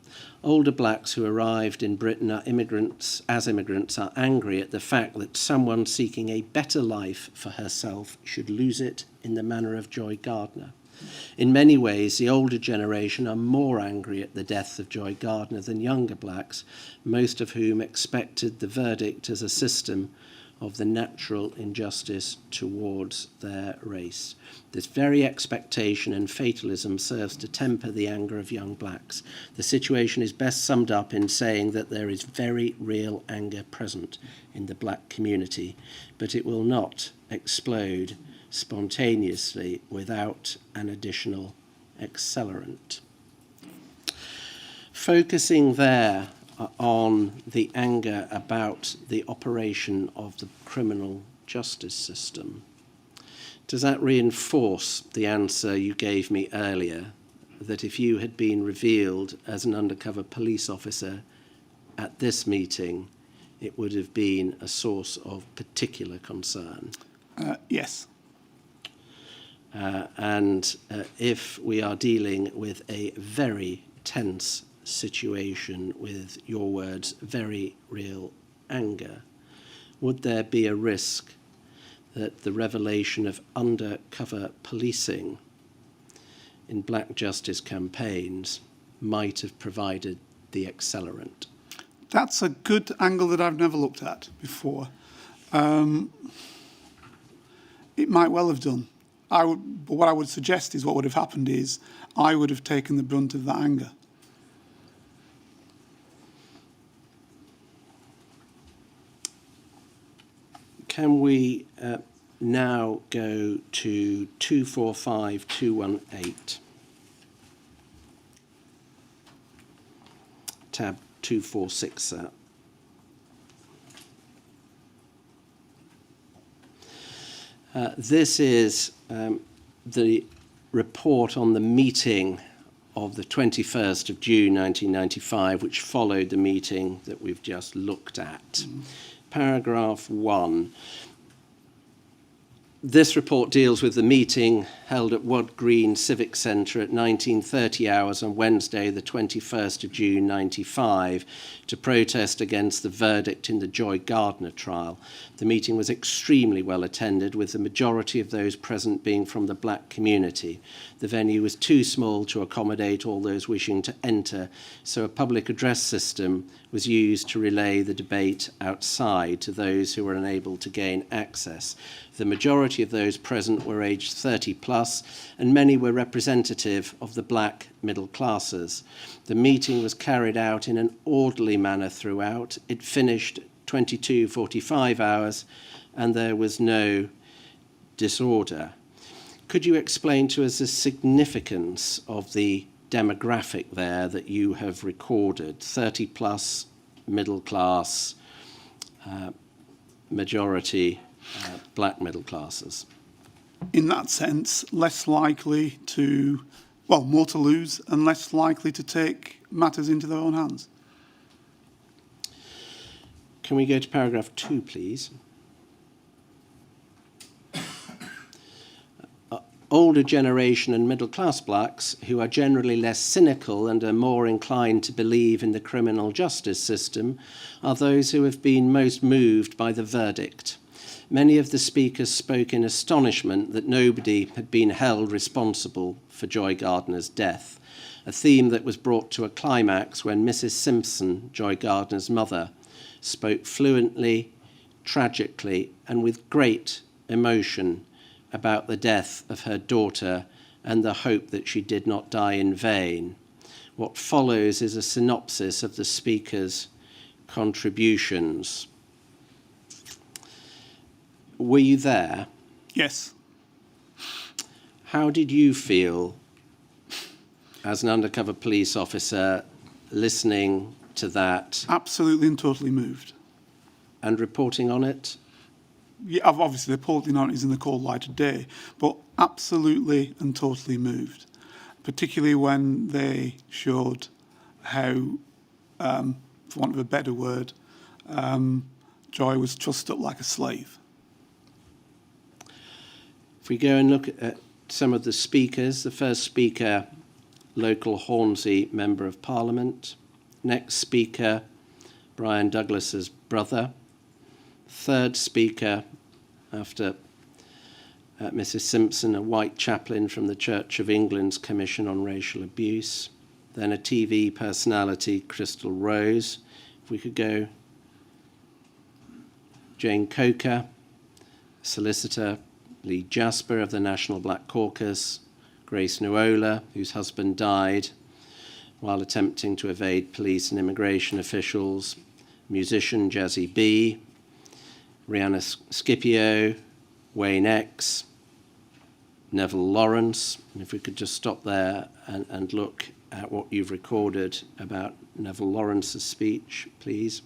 Older blacks who arrived in Britain as immigrants are angry at the fact that someone seeking a better life for herself should lose it in the manner of Joy Gardner. In many ways, the older generation are more angry at the death of Joy Gardner than younger blacks, most of whom expected the verdict as a system of the natural injustice towards their race. This very expectation and fatalism serves to temper the anger of young blacks. The situation is best summed up in saying that there is very real anger present in the black community, but it will not explode spontaneously without an additional accelerant. Focusing there on the anger about the operation of the criminal justice system, does that reinforce the answer you gave me earlier, that if you had been revealed as an undercover police officer at this meeting, it would have been a source of particular concern? Yes. And if we are dealing with a very tense situation with, your words, very real anger, would there be a risk that the revelation of undercover policing in black justice campaigns might have provided the accelerant? That's a good angle that I've never looked at before. It might well have done. But what I would suggest is what would have happened is I would have taken the brunt of that anger. Can we now go to 245218? Tab 246, that. This is the report on the meeting of the 21st of June 1995, which followed the meeting that we've just looked at. Paragraph 1. This report deals with the meeting held at Wood Green Civic Centre at 19:30 hours on Wednesday, the 21st of June 95, to protest against the verdict in the Joy Gardner trial. The meeting was extremely well attended, with the majority of those present being from the black community. The venue was too small to accommodate all those wishing to enter, so a public address system was used to relay the debate outside to those who were unable to gain access. The majority of those present were aged 30 plus, and many were representative of the black middle classes. The meeting was carried out in an orderly manner throughout. It finished 22:45 hours, and there was no disorder. Could you explain to us the significance of the demographic there that you have recorded? 30 plus, middle class, majority black middle classes. In that sense, less likely to, well, more to lose and less likely to take matters into their own hands. Can we go to paragraph 2, please? Older generation and middle class blacks, who are generally less cynical and are more inclined to believe in the criminal justice system, are those who have been most moved by the verdict. Many of the speakers spoke in astonishment that nobody had been held responsible for Joy Gardner's death, a theme that was brought to a climax when Mrs. Simpson, Joy Gardner's mother, spoke fluently, tragically, and with great emotion about the death of her daughter and the hope that she did not die in vain. What follows is a synopsis of the speakers' contributions. Were you there? Yes. How did you feel as an undercover police officer listening to that? Absolutely and totally moved. And reporting on it? Yeah, obviously the reporting on it is in the cold light of day, but absolutely and totally moved, particularly when they showed how, for want of a better word, Joy was trussed up like a slave. If we go and look at some of the speakers, the first speaker, local Hornsey Member of Parliament. Next speaker, Brian Douglas's brother. Third speaker, after Mrs. Simpson, a white chaplain from the Church of England's Commission on Racial Abuse. Then a TV personality, Crystal Rose. If we could go, Jane Coker, solicitor, Lee Jasper of the National Black Caucus, Grace Nuola, whose husband died while attempting to evade police and immigration officials, musician Jazzy B, Rihanna Scipio, Wayne X, Neville Lawrence. And if we could just stop there and look at what you've recorded about Neville Lawrence's speech, please.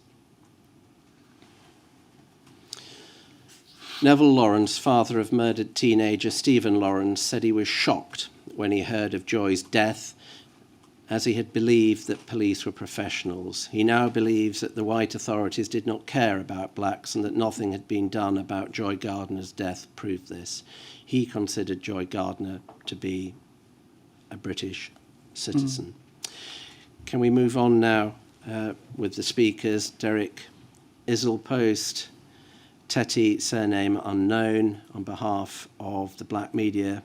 Neville Lawrence, father of murdered teenager Stephen Lawrence, said he was shocked when he heard of Joy's death, as he had believed that police were professionals. He now believes that the white authorities did not care about blacks and that nothing had been done about Joy Gardner's death proved this. He considered Joy Gardner to be a British citizen. Can we move on now with the speakers? Derek Isle Post, Tetty, surname unknown, on behalf of the black media,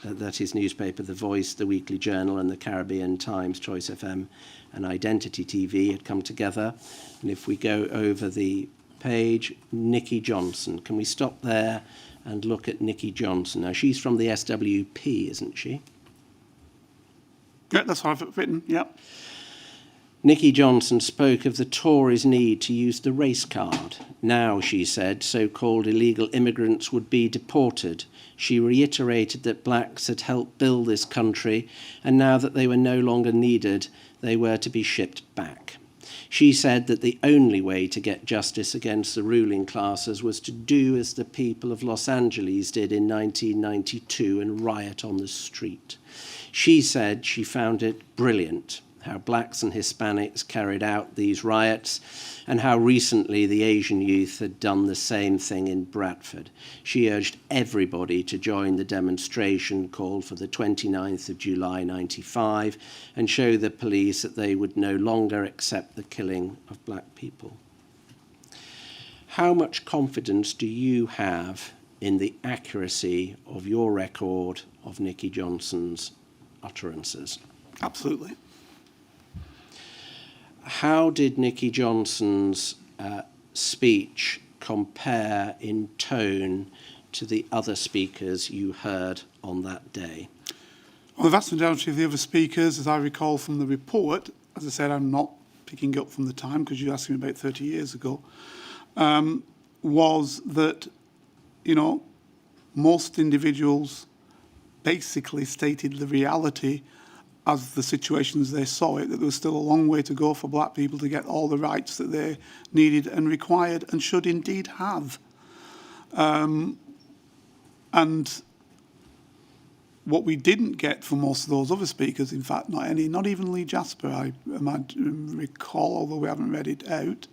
that is newspaper The Voice, The Weekly Journal and the Caribbean Times, Choice FM and Identity TV had come together. And if we go over the page, Nikki Johnson. Can we stop there and look at Nikki Johnson? Now, she's from the SWP, isn't she? Yeah, that's what I've written, yeah. Nikki Johnson spoke of the Tories' need to use the race card. Now, she said, so-called illegal immigrants would be deported. She reiterated that blacks had helped build this country, and now that they were no longer needed, they were to be shipped back. She said that the only way to get justice against the ruling classes was to do as the people of Los Angeles did in 1992 and riot on the street. She said she found it brilliant how blacks and Hispanics carried out these riots and how recently the Asian youth had done the same thing in Bradford. She urged everybody to join the demonstration called for the 29th of July 95 and show the police that they would no longer accept the killing of black people. How much confidence do you have in the accuracy of your record of Nikki Johnson's utterances? Absolutely. How did Nikki Johnson's speech compare in tone to the other speakers you heard on that day? Well, the vast majority of the other speakers, as I recall from the report, as I said, I'm not picking up from the time because you asked me about 30 years ago, was that, you know, most individuals basically stated the reality as the situations they saw it, that there was still a long way to go for black people to get all the rights that they needed and required and should indeed have. And what we didn't get from most of those other speakers, in fact, not any, not even Lee Jasper, I recall, although we haven't read it out,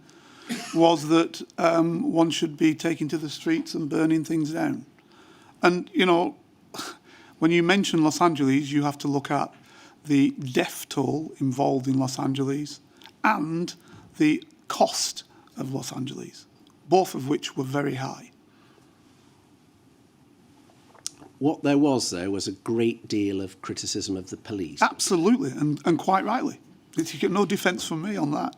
was that one should be taking to the streets and burning things down. And, you know, when you mention Los Angeles, you have to look at the death toll involved in Los Angeles and the cost of Los Angeles, both of which were very high. What there was, though, was a great deal of criticism of the police. Absolutely, and quite rightly. You get no defence from me on that.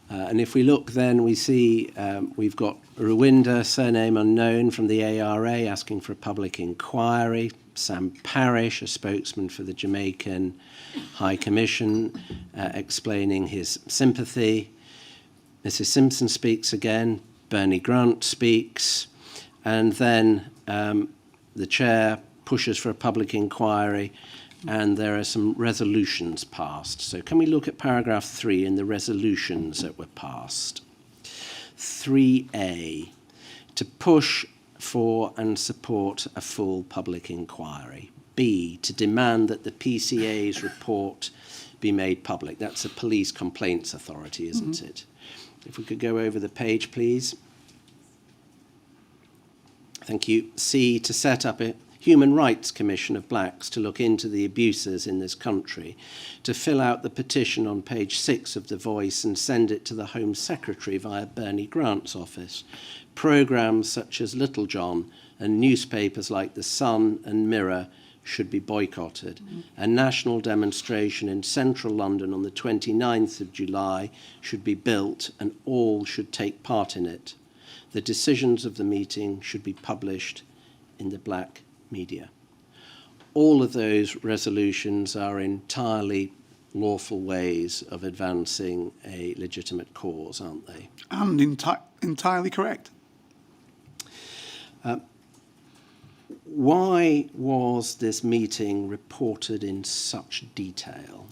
And if we look then, we see we've got Rwinda, surname unknown, from the ARA, asking for a public inquiry. Sam Parrish, a spokesman for the Jamaican High Commission, explaining his sympathy. Mrs. Simpson speaks again. Bernie Grant speaks. And then the chair pushes for a public inquiry, and there are some resolutions passed. So can we look at paragraph 3 in the resolutions that were passed? 3A, to push for and support a full public inquiry. B, to demand that the PCA's report be made public. That's a police complaints authority, isn't it? If we could go over the page, please. Thank you. C, to set up a Human Rights Commission of Blacks to look into the abuses in this country, to fill out the petition on page 6 of The Voice and send it to the Home Secretary via Bernie Grant's office. Programmes such as Little John and newspapers like The Sun and Mirror should be boycotted. A national demonstration in central London on the 29th of July should be built and all should take part in it. The decisions of the meeting should be published in the black media. All of those resolutions are entirely lawful ways of advancing a legitimate cause, aren't they? And entirely correct. Why was this meeting reported in such detail?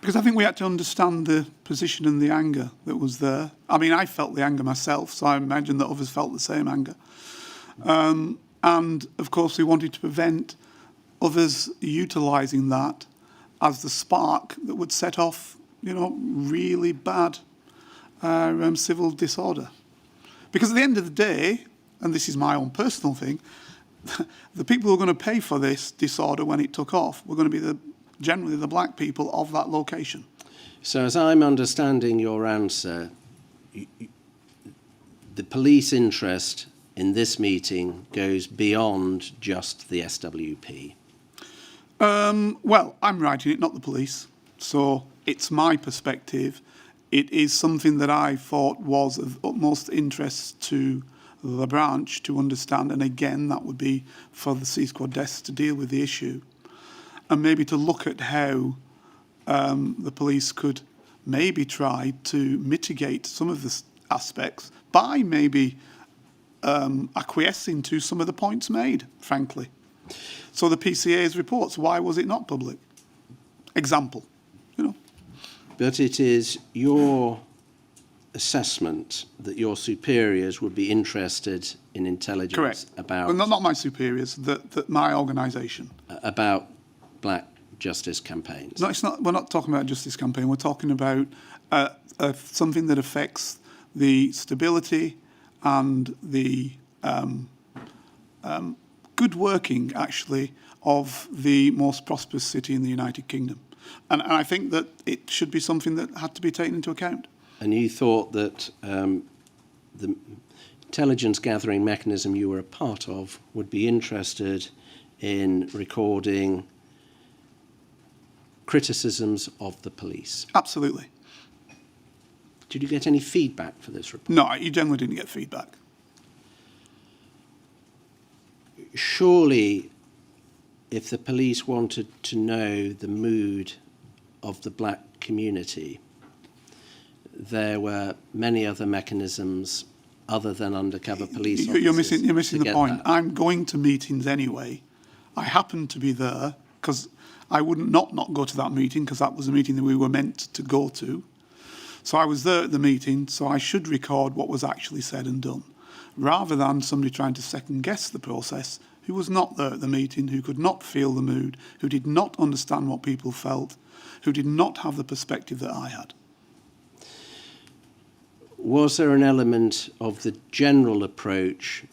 Because I think we had to understand the position and the anger that was there. I mean, I felt the anger myself, so I imagine that others felt the same anger. And, of course, we wanted to prevent others utilising that as the spark that would set off, you know, really bad civil disorder. Because at the end of the day, and this is my own personal thing, the people who are going to pay for this disorder when it took off were going to be generally the black people of that location. So as I'm understanding your answer, the police interest in this meeting goes beyond just the SWP. Well, I'm writing it, not the police. So it's my perspective. It is something that I thought was of utmost interest to the branch to understand. And again, that would be for the C Squad desk to deal with the issue. And maybe to look at how the police could maybe try to mitigate some of the aspects by maybe acquiescing to some of the points made, frankly. So the PCA's reports, why was it not public? Example, you know. But it is your assessment that your superiors would be interested in intelligence Correct. about... Well, not my superiors, that my organisation. About black justice campaigns. No, it's not. We're not talking about justice campaign. We're talking about something that affects the stability and the good working, actually, of the most prosperous city in the United Kingdom. And I think that it should be something that had to be taken into account. And you thought that the intelligence gathering mechanism you were a part of would be interested in recording criticisms of the police. Absolutely. Did you get any feedback for this report? No, you generally didn't get feedback. Surely, if the police wanted to know the mood of the black community, there were many other mechanisms other than undercover police officers. You're missing the point. That. I'm going to meetings anyway. I happen to be there because I wouldn't not go to that meeting because that was a meeting that we were meant to go to. So I was there at the meeting, so I should record what was actually said and done, rather than somebody trying to second-guess the process who was not there at the meeting, who could not feel the mood, who did not understand what people felt, who did not have the perspective that I had. Was there an element of the general approach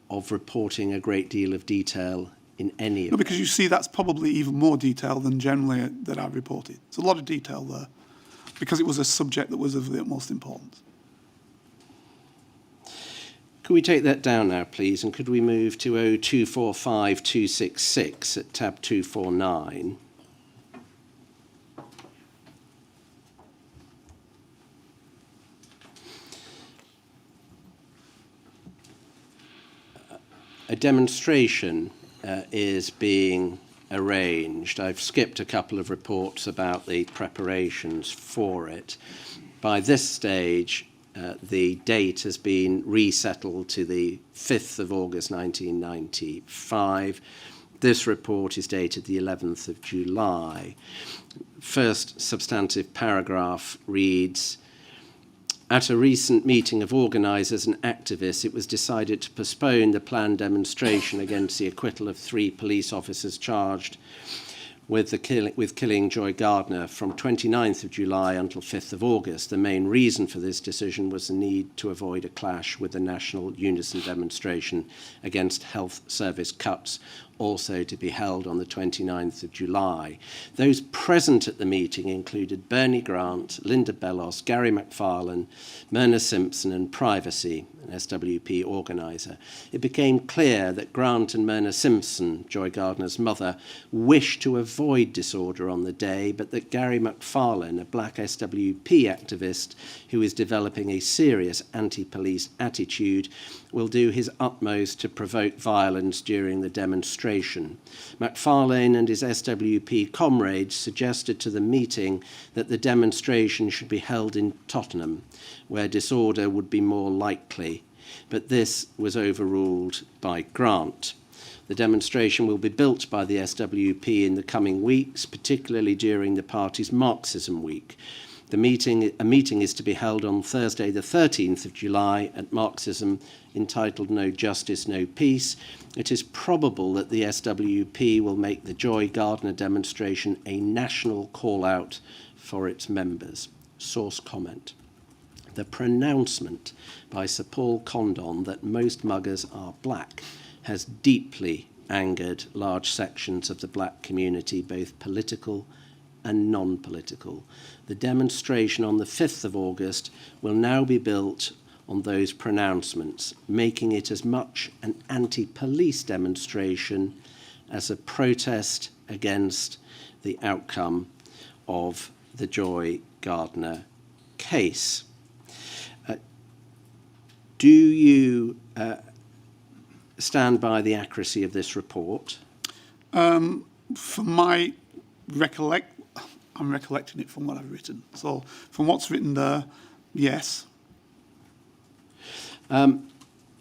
of reporting a great deal of detail in any of No, because you see that's probably even more detail than generally that I've reported. There's a lot of detail there because it was a subject that was of the utmost importance. Could we take that down now, please? And could we move to 0245266 at tab 249? A demonstration is being arranged. I've skipped a couple of reports about the preparations for it. By this stage, the date has been resettled to the 5th of August 1995. This report is dated the 11th of July. First substantive paragraph reads, "At a recent meeting of organisers and activists, it was decided to postpone the planned demonstration against the acquittal of 3 police officers charged with killing Joy Gardner from 29th of July until 5th of August. The main reason for this decision was the need to avoid a clash with the national unison demonstration against health service cuts, also to be held on the 29th of July. Those present at the meeting included Bernie Grant, Linda Bellos, Gary McFarlane, Myrna Simpson and Privacy, an SWP organiser. It became clear that Grant and Myrna Simpson, Joy Gardner's mother, wished to avoid disorder on the day, but that Gary McFarlane, a black SWP activist who is developing a serious anti-police attitude, will do his utmost to provoke violence during the demonstration. McFarlane and his SWP comrades suggested to the meeting that the demonstration should be held in Tottenham, where disorder would be more likely, but this was overruled by Grant. The demonstration will be built by the SWP in the coming weeks, particularly during the party's Marxism Week. A meeting is to be held on Thursday, the 13th of July at Marxism, entitled No Justice, No Peace. It is probable that the SWP will make the Joy Gardner demonstration a national call-out for its members." Source comment. The pronouncement by Sir Paul Condon that most muggers are black has deeply angered large sections of the black community, both political and non-political. The demonstration on the 5th of August will now be built on those pronouncements, making it as much an anti-police demonstration as a protest against the outcome of the Joy Gardner case. Do you stand by the accuracy of this report? From my I'm recollecting it from what I've written. So from what's written there, yes. And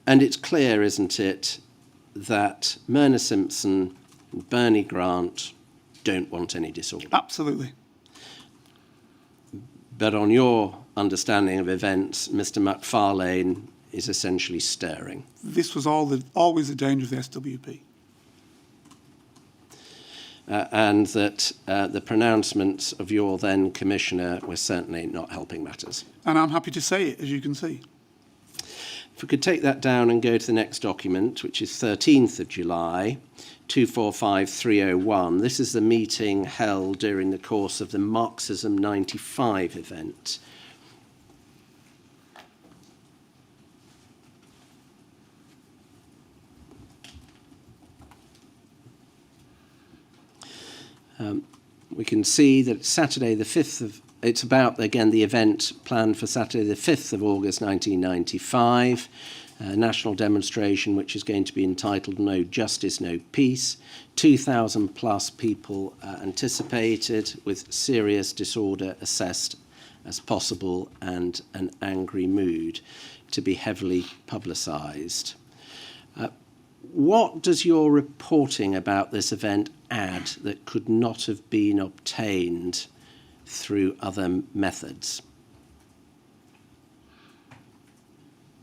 it's clear, isn't it, that Myrna Simpson and Bernie Grant don't want any disorder. Absolutely. But on your understanding of events, Mr. McFarlane is essentially stirring. This was always the danger of the SWP. And that the pronouncements of your then commissioner were certainly not helping matters. And I'm happy to say it, as you can see. If we could take that down and go to the next document, which is 13th of July, 245301. This is the meeting held during the course of the Marxism 95 event. We can see that Saturday the 5th of, it's about, again, the event planned for Saturday the 5th of August 1995, a national demonstration which is going to be entitled No Justice, No Peace. 2,000 plus people anticipated, with serious disorder assessed as possible and an angry mood to be heavily publicised. What does your reporting about this event add that could not have been obtained through other methods?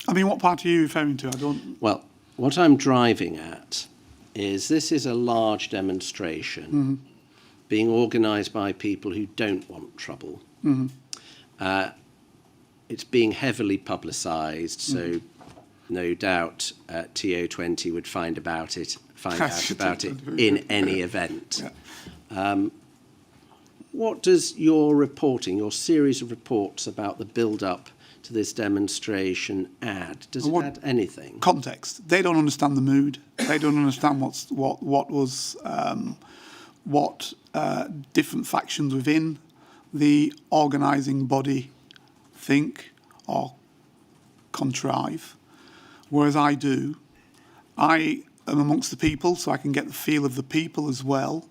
I mean, what part are you referring to? I don't... Well, what I'm driving at is this is a large demonstration being organised by people who don't want trouble. It's being heavily publicised, so no doubt TO20 would find out about it in any event. Yeah. What does your reporting, your series of reports about the build-up to this demonstration add? Does it add anything? Context. They don't understand the mood. They don't understand what different factions within the organising body think or contrive. Whereas I do. I am amongst the people, so I can get the feel of the people as well,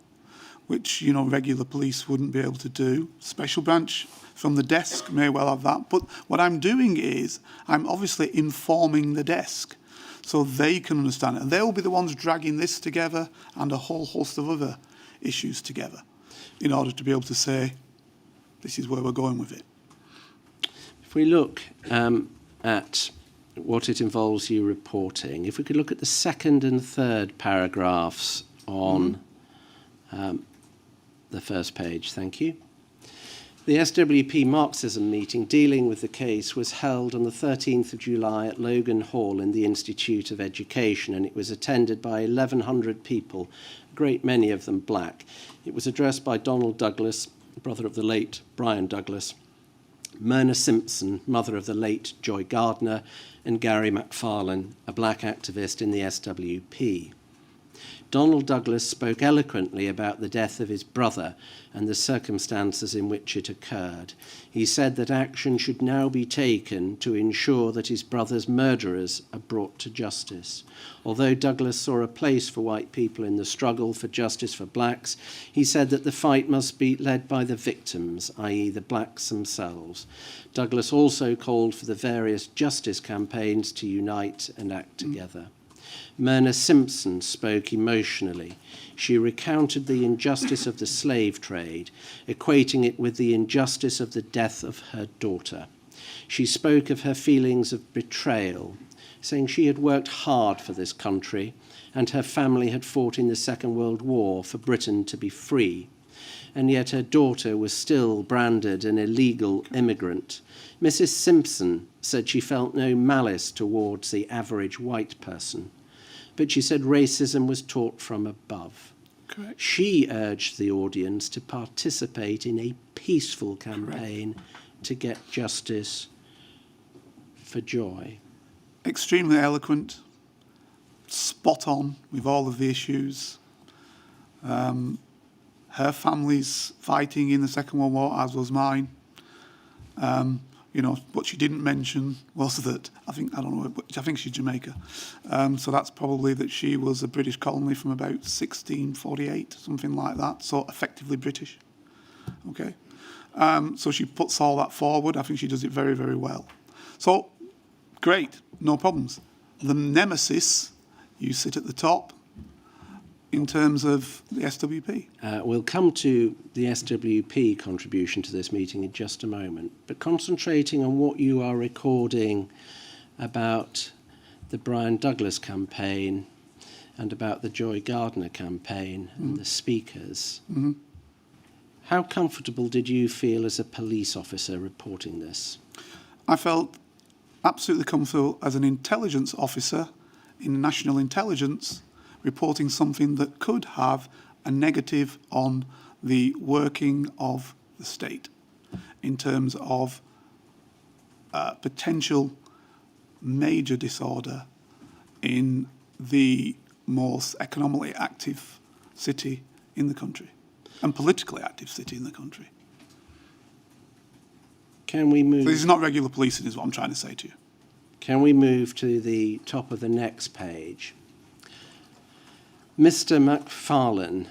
which, you know, regular police wouldn't be able to do. Special branch from the desk may well have that. But what I'm doing is I'm obviously informing the desk so they can understand it. And they'll be the ones dragging this together and a whole host of other issues together in order to be able to say, this is where we're going with it. If we look at what it involves you reporting, if we could look at the second and third paragraphs on the first page, thank you. The SWP Marxism meeting dealing with the case was held on the 13th of July at Logan Hall in the Institute of Education, and it was attended by 1,100 people, a great many of them black. It was addressed by Donald Douglas, brother of the late Brian Douglas, Myrna Simpson, mother of the late Joy Gardner, and Gary McFarlane, a black activist in the SWP. Donald Douglas spoke eloquently about the death of his brother and the circumstances in which it occurred. He said that action should now be taken to ensure that his brother's murderers are brought to justice. Although Douglas saw a place for white people in the struggle for justice for blacks, he said that the fight must be led by the victims, i.e. the blacks themselves. Douglas also called for the various justice campaigns to unite and act together. Myrna Simpson spoke emotionally. She recounted the injustice of the slave trade, equating it with the injustice of the death of her daughter. She spoke of her feelings of betrayal, saying she had worked hard for this country and her family had fought in the Second World War for Britain to be free, and yet her daughter was still branded an illegal immigrant. Mrs. Simpson said she felt no malice towards the average white person, but she said racism was taught from above. Correct. She urged the audience to participate in a peaceful campaign to get justice for Joy? Extremely eloquent, spot on with all of the issues. Her family's fighting in the Second World War, as was mine. What she didn't mention was that, I think she's Jamaica. So that's probably that she was a British colony from about 1648, something like that. So effectively British. Okay. So she puts all that forward. I think she does it very, very well. So, great, no problems. The nemesis, you sit at the top in terms of the SWP. We'll come to the SWP contribution to this meeting in just a moment, but concentrating on what you are recording about the Brian Douglas campaign and about the Joy Gardner campaign and the speakers. Mm-hmm. How comfortable did you feel as a police officer reporting this? I felt absolutely comfortable as an intelligence officer in national intelligence reporting something that could have a negative on the working of the state in terms of potential major disorder in the most economically active city in the country and politically active city in the country. Can we move? So this is not regular policing, is what I'm trying to say to you. Can we move to the top of the next page? Mr. McFarlane,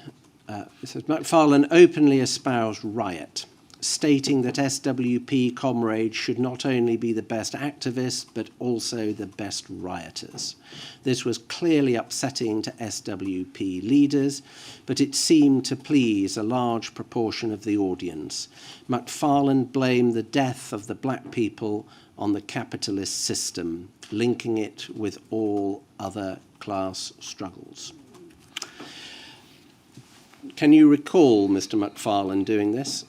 it says, McFarlane openly espoused riot, stating that SWP comrades should not only be the best activists, but also the best rioters. This was clearly upsetting to SWP leaders, but it seemed to please a large proportion of the audience. McFarlane blamed the death of the black people on the capitalist system, linking it with all other class struggles. Can you recall Mr. McFarlane doing this?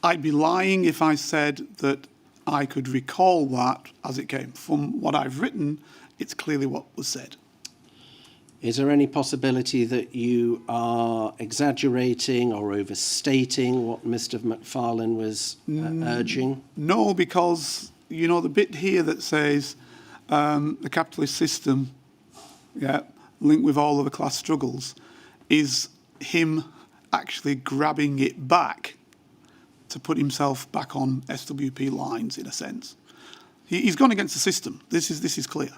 I'd be lying if I said that I could recall that as it came. From what I've written, it's clearly what was said. Is there any possibility that you are exaggerating or overstating what Mr. McFarlane was urging? No, because, the bit here that says the capitalist system, linked with all of the class struggles, is him actually grabbing it back to put himself back on SWP lines, in a sense. He's gone against the system. This is clear.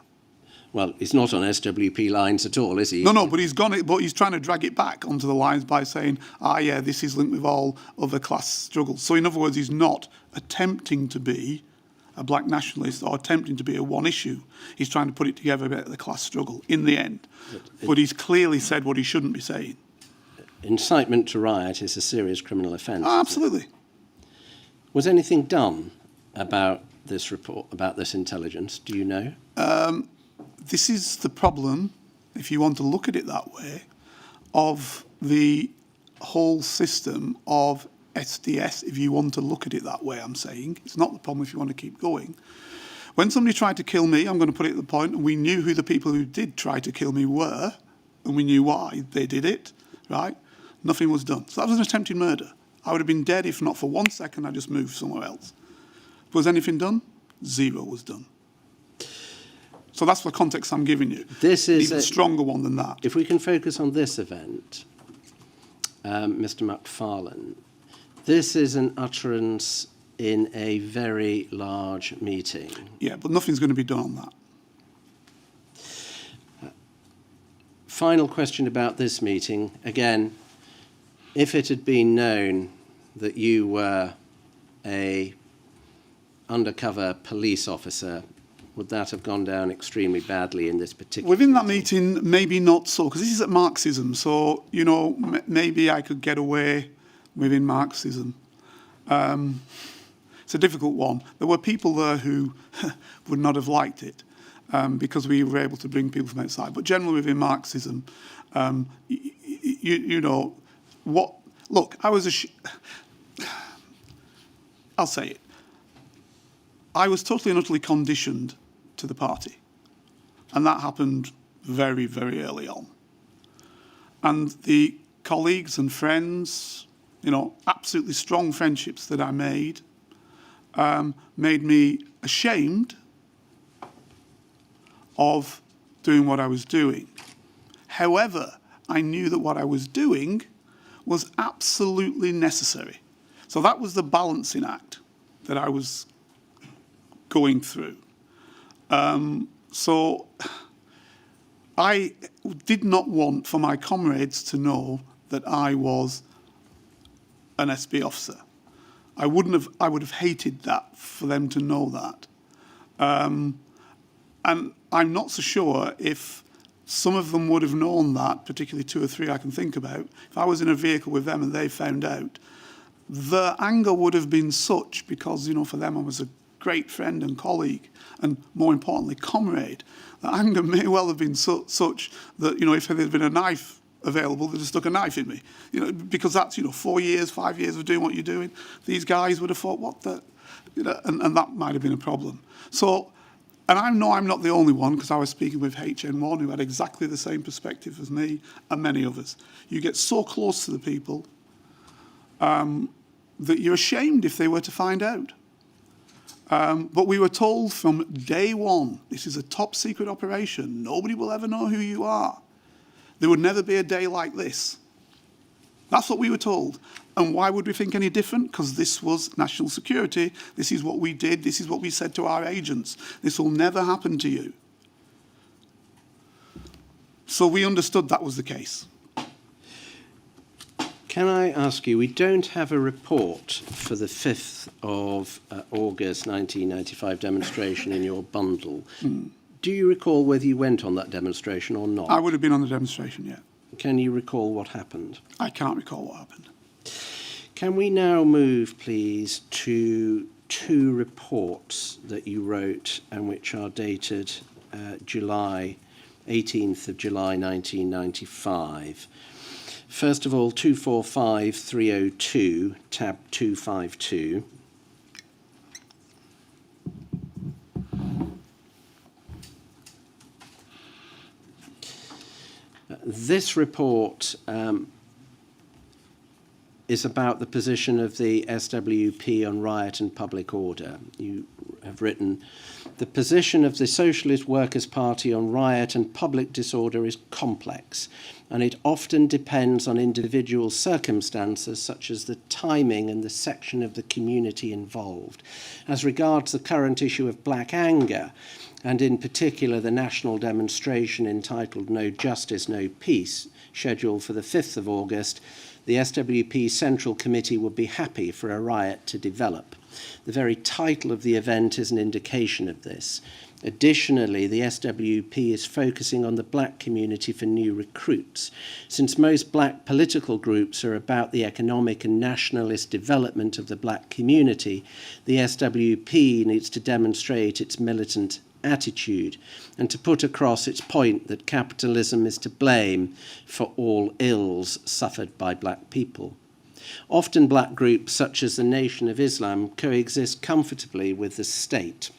Well, he's not on SWP lines at all, is he? No, but he's trying to drag it back onto the lines by saying, this is linked with all other class struggles. So in other words, he's not attempting to be a black nationalist or attempting to be a one issue. He's trying to put it together about the class struggle in the end. But he's clearly said what he shouldn't be saying. Incitement to riot is a serious criminal offence. Absolutely. Was anything done about this report, about this intelligence? Do you know? This is the problem, if you want to look at it that way, of the whole system of SDS, if you want to look at it that way, I'm saying. It's not the problem if you want to keep going. When somebody tried to kill me, I'm going to put it at the point, and we knew who the people who did try to kill me were, and we knew why they did it, right? Nothing was done. So that was an attempted murder. I would have been dead if not for 1 second I just moved somewhere else. Was anything done? Zero was done. So that's the context I'm giving you. This is even a stronger one than that. If we can focus on this event, Mr. McFarlane, this is an utterance in a very large meeting. Yeah, but nothing's going to be done on that. Final question about this meeting. Again, if it had been known that you were a undercover police officer, would that have gone down extremely badly in this particular Within that meeting, maybe not so, because this is at Marxism, so, maybe I could get away within Marxism. It's a difficult one. There were people there who would not have liked it because we were able to bring people from outside. But generally within Marxism, look, I was I'll say it. I was totally and utterly conditioned to the party. And that happened very, very early on. And the colleagues and friends, absolutely strong friendships that I made made me ashamed of doing what I was doing. However, I knew that what I was doing was absolutely necessary. So that was the balancing act that I was going through. So I did not want for my comrades to know that I was an SB officer. I would have hated that for them to know that. And I'm not so sure if some of them would have known that, particularly 2 or 3 I can think about. If I was in a vehicle with them and they found out, the anger would have been such, because, for them I was a great friend and colleague, and more importantly, comrade. The anger may well have been such that, if there had been a knife available, they'd have stuck a knife in me. Because that's, 4 years, 5 years of doing what you're doing. These guys would have thought, what the, and that might have been a problem. So, and I know I'm not the only one, because I was speaking with HN1, who had exactly the same perspective as me, and many others. You get so close to the people that you're ashamed if they were to find out. But we were told from day one, this is a top secret operation. Nobody will ever know who you are. There would never be a day like this. That's what we were told. And why would we think any different? Because this was national security. This is what we did. This is what we said to our agents. This will never happen to you. So we understood that was the case. Can I ask you, we don't have a report for the 5th of August 1995 demonstration in your bundle. Do you recall whether you went on that demonstration or not? I would have been on the demonstration, yeah. Can you recall what happened? I can't recall what happened. Can we now move, please, to 2 reports that you wrote and which are dated 18th of July 1995? First of all, 245302, tab 252. This report is about the position of the SWP on riot and public order. You have written, the position of the Socialist Workers' Party on riot and public disorder is complex, and it often depends on individual circumstances such as the timing and the section of the community involved. As regards the current issue of black anger, and in particular the national demonstration entitled No Justice, No Peace, scheduled for the 5th of August, the SWP Central Committee would be happy for a riot to develop. The very title of the event is an indication of this. Additionally, the SWP is focusing on the black community for new recruits. Since most black political groups are about the economic and nationalist development of the black community, the SWP needs to demonstrate its militant attitude and to put across its point that capitalism is to blame for all ills suffered by black people. Often black groups such as the Nation of Islam coexist comfortably with the state,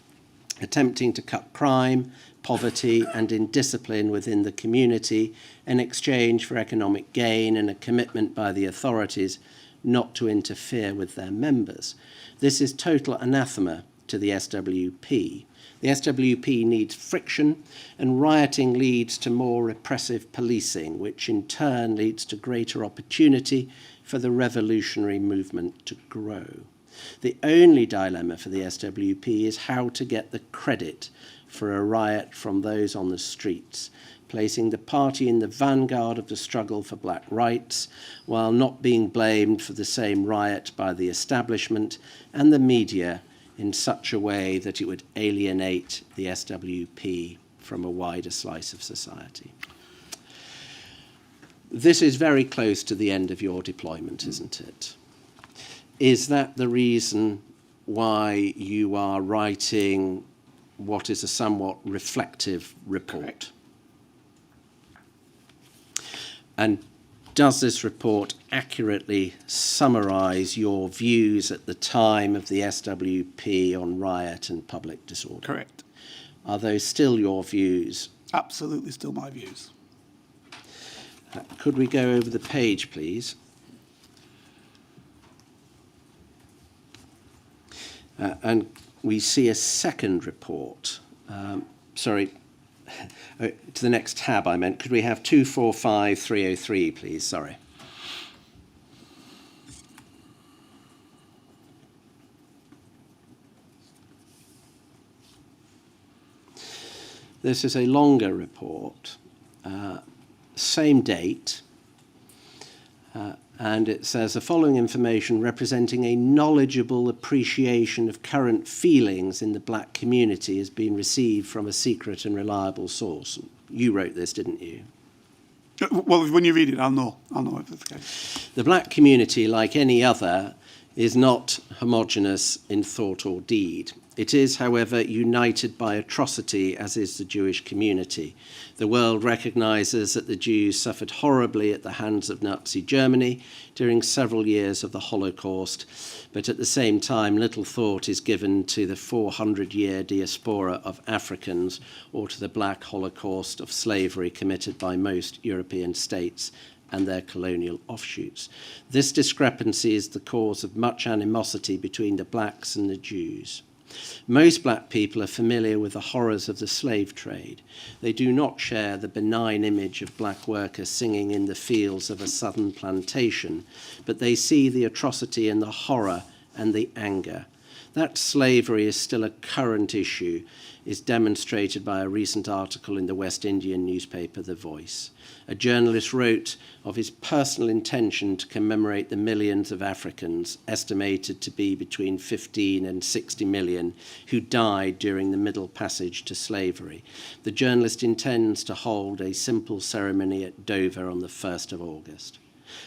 attempting to cut crime, poverty and indiscipline within the community in exchange for economic gain and a commitment by the authorities not to interfere with their members. This is total anathema to the SWP. The SWP needs friction, and rioting leads to more repressive policing, which in turn leads to greater opportunity for the revolutionary movement to grow. The only dilemma for the SWP is how to get the credit for a riot from those on the streets, placing the party in the vanguard of the struggle for black rights, while not being blamed for the same riot by the establishment and the media in such a way that it would alienate the SWP from a wider slice of society. This is very close to the end of your deployment, isn't it? Is that the reason why you are writing what is a somewhat reflective report? Correct. And does this report accurately summarise your views at the time of the SWP on riot and public disorder? Correct. Are those still your views? Absolutely still my views. Could we go over the page, please? And we see a second report. To the next tab I meant. Could we have 245303, please? Sorry. This is a longer report, same date, and it says the following information representing a knowledgeable appreciation of current feelings in the black community has been received from a secret and reliable source. You wrote this, didn't you? Well, when you read it, I'll know if it's the case. The black community, like any other, is not homogeneous in thought or deed. It is, however, united by atrocity, as is the Jewish community. The world recognises that the Jews suffered horribly at the hands of Nazi Germany during several years of the Holocaust, but at the same time little thought is given to the 400-year diaspora of Africans or to the black Holocaust of slavery committed by most European states and their colonial offshoots. This discrepancy is the cause of much animosity between the blacks and the Jews. Most black people are familiar with the horrors of the slave trade. They do not share the benign image of black workers singing in the fields of a southern plantation, but they see the atrocity and the horror and the anger. That slavery is still a current issue is demonstrated by a recent article in the West Indian newspaper The Voice. A journalist wrote of his personal intention to commemorate the millions of Africans, estimated to be between 15 and 60 million, who died during the Middle Passage to slavery. The journalist intends to hold a simple ceremony at Dover on the 1st of August.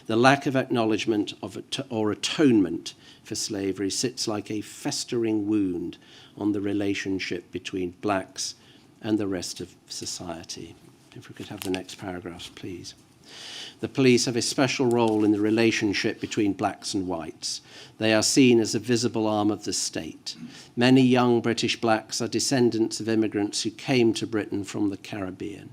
The lack of acknowledgement or atonement for slavery sits like a festering wound on the relationship between blacks and the rest of society. If we could have the next paragraph, please. The police have a special role in the relationship between blacks and whites. They are seen as a visible arm of the state. Many young British blacks are descendants of immigrants who came to Britain from the Caribbean.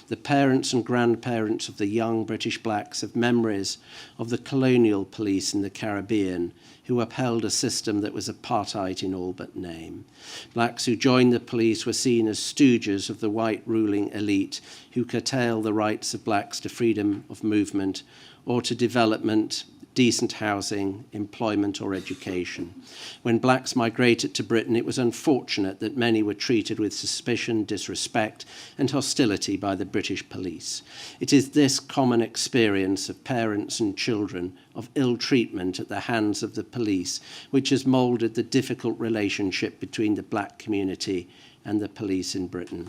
The parents and grandparents of the young British blacks have memories of the colonial police in the Caribbean who upheld a system that was apartheid in all but name. Blacks who joined the police were seen as stooges of the white ruling elite who curtail the rights of blacks to freedom of movement or to development, decent housing, employment or education. When blacks migrated to Britain, it was unfortunate that many were treated with suspicion, disrespect and hostility by the British police. It is this common experience of parents and children of ill treatment at the hands of the police which has moulded the difficult relationship between the black community and the police in Britain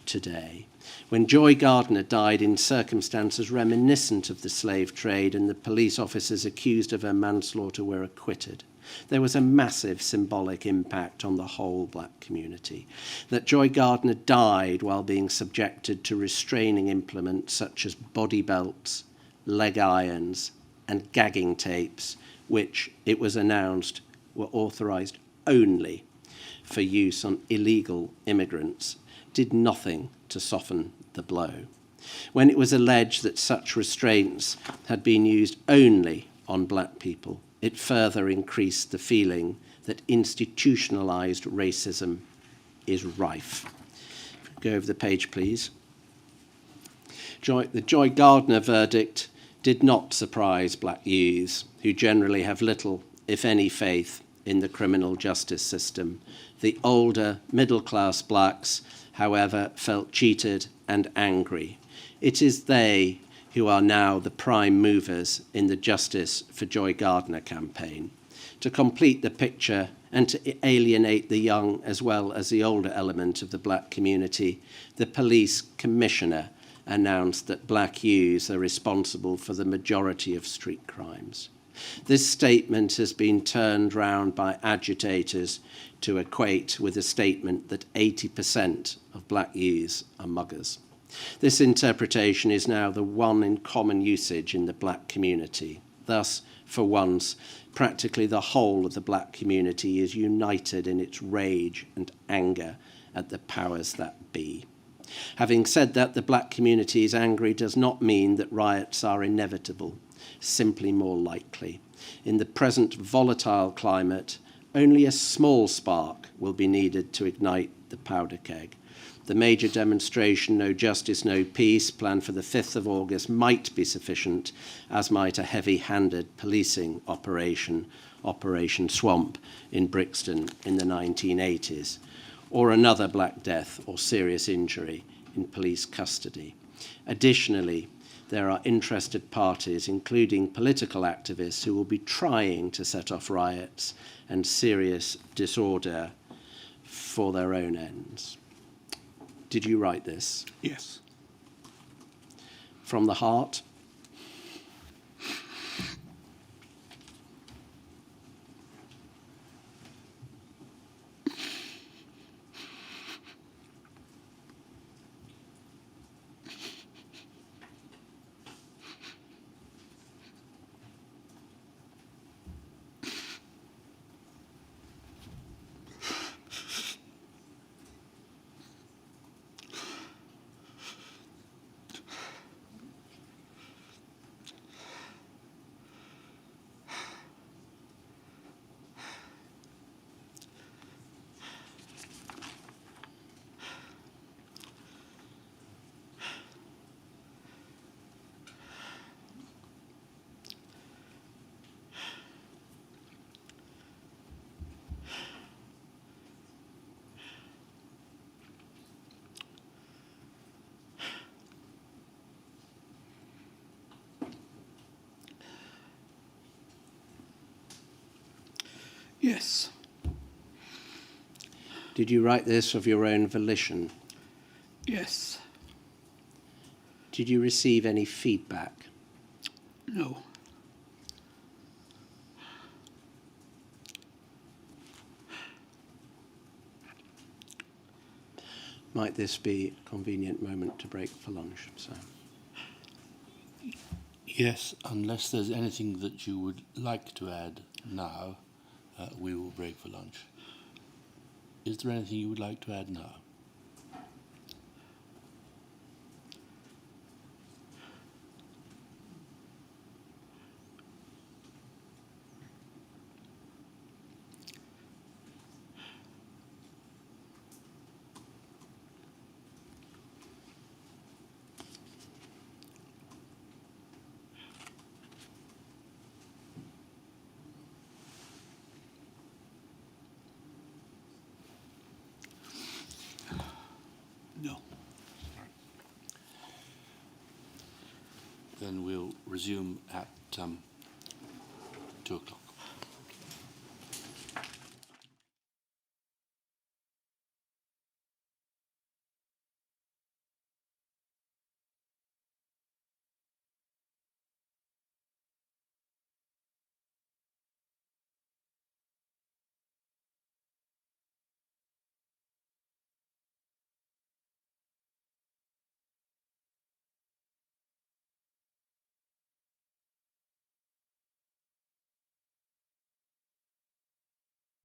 today. When Joy Gardner died in circumstances reminiscent of the slave trade and the police officers accused of her manslaughter were acquitted, there was a massive symbolic impact on the whole black community. That Joy Gardner died while being subjected to restraining implements such as body belts, leg irons, and gagging tapes, which, it was announced, were authorised only for use on illegal immigrants, did nothing to soften the blow. When it was alleged that such restraints had been used only on black people, it further increased the feeling that institutionalised racism is rife. Go over the page, please. The Joy Gardner verdict did not surprise black youths, who generally have little, if any, faith in the criminal justice system. The older, middle-class blacks, however, felt cheated and angry. It is they who are now the prime movers in the Justice for Joy Gardner campaign. To complete the picture and to alienate the young as well as the older element of the black community, the police commissioner announced that black youths are responsible for the majority of street crimes. This statement has been turned round by agitators to equate with a statement that 80% of black youths are muggers. This interpretation is now the one in common usage in the black community. Thus, for once, practically the whole of the black community is united in its rage and anger at the powers that be. Having said that, the black community is angry does not mean that riots are inevitable, simply more likely. In the present volatile climate, Only a small spark will be needed to ignite the powder keg. The major demonstration, No Justice, No Peace, planned for the 5th of August might be sufficient, as might a heavy-handed policing operation, Operation Swamp, in Brixton in the 1980s, or another Black Death or serious injury in police custody. Additionally, there are interested parties, including political activists, who will be trying to set off riots and serious disorder for their own ends. Did you write this? Yes. From the heart? Yes. Did you write this of your own volition? Yes. Did you receive any feedback? No. Might this be a convenient moment to break for lunch? So, Yes, unless there's anything that you would like to add now, we will break for lunch. Is there anything you would like to add now? No. Then we'll resume at 2 o'clock.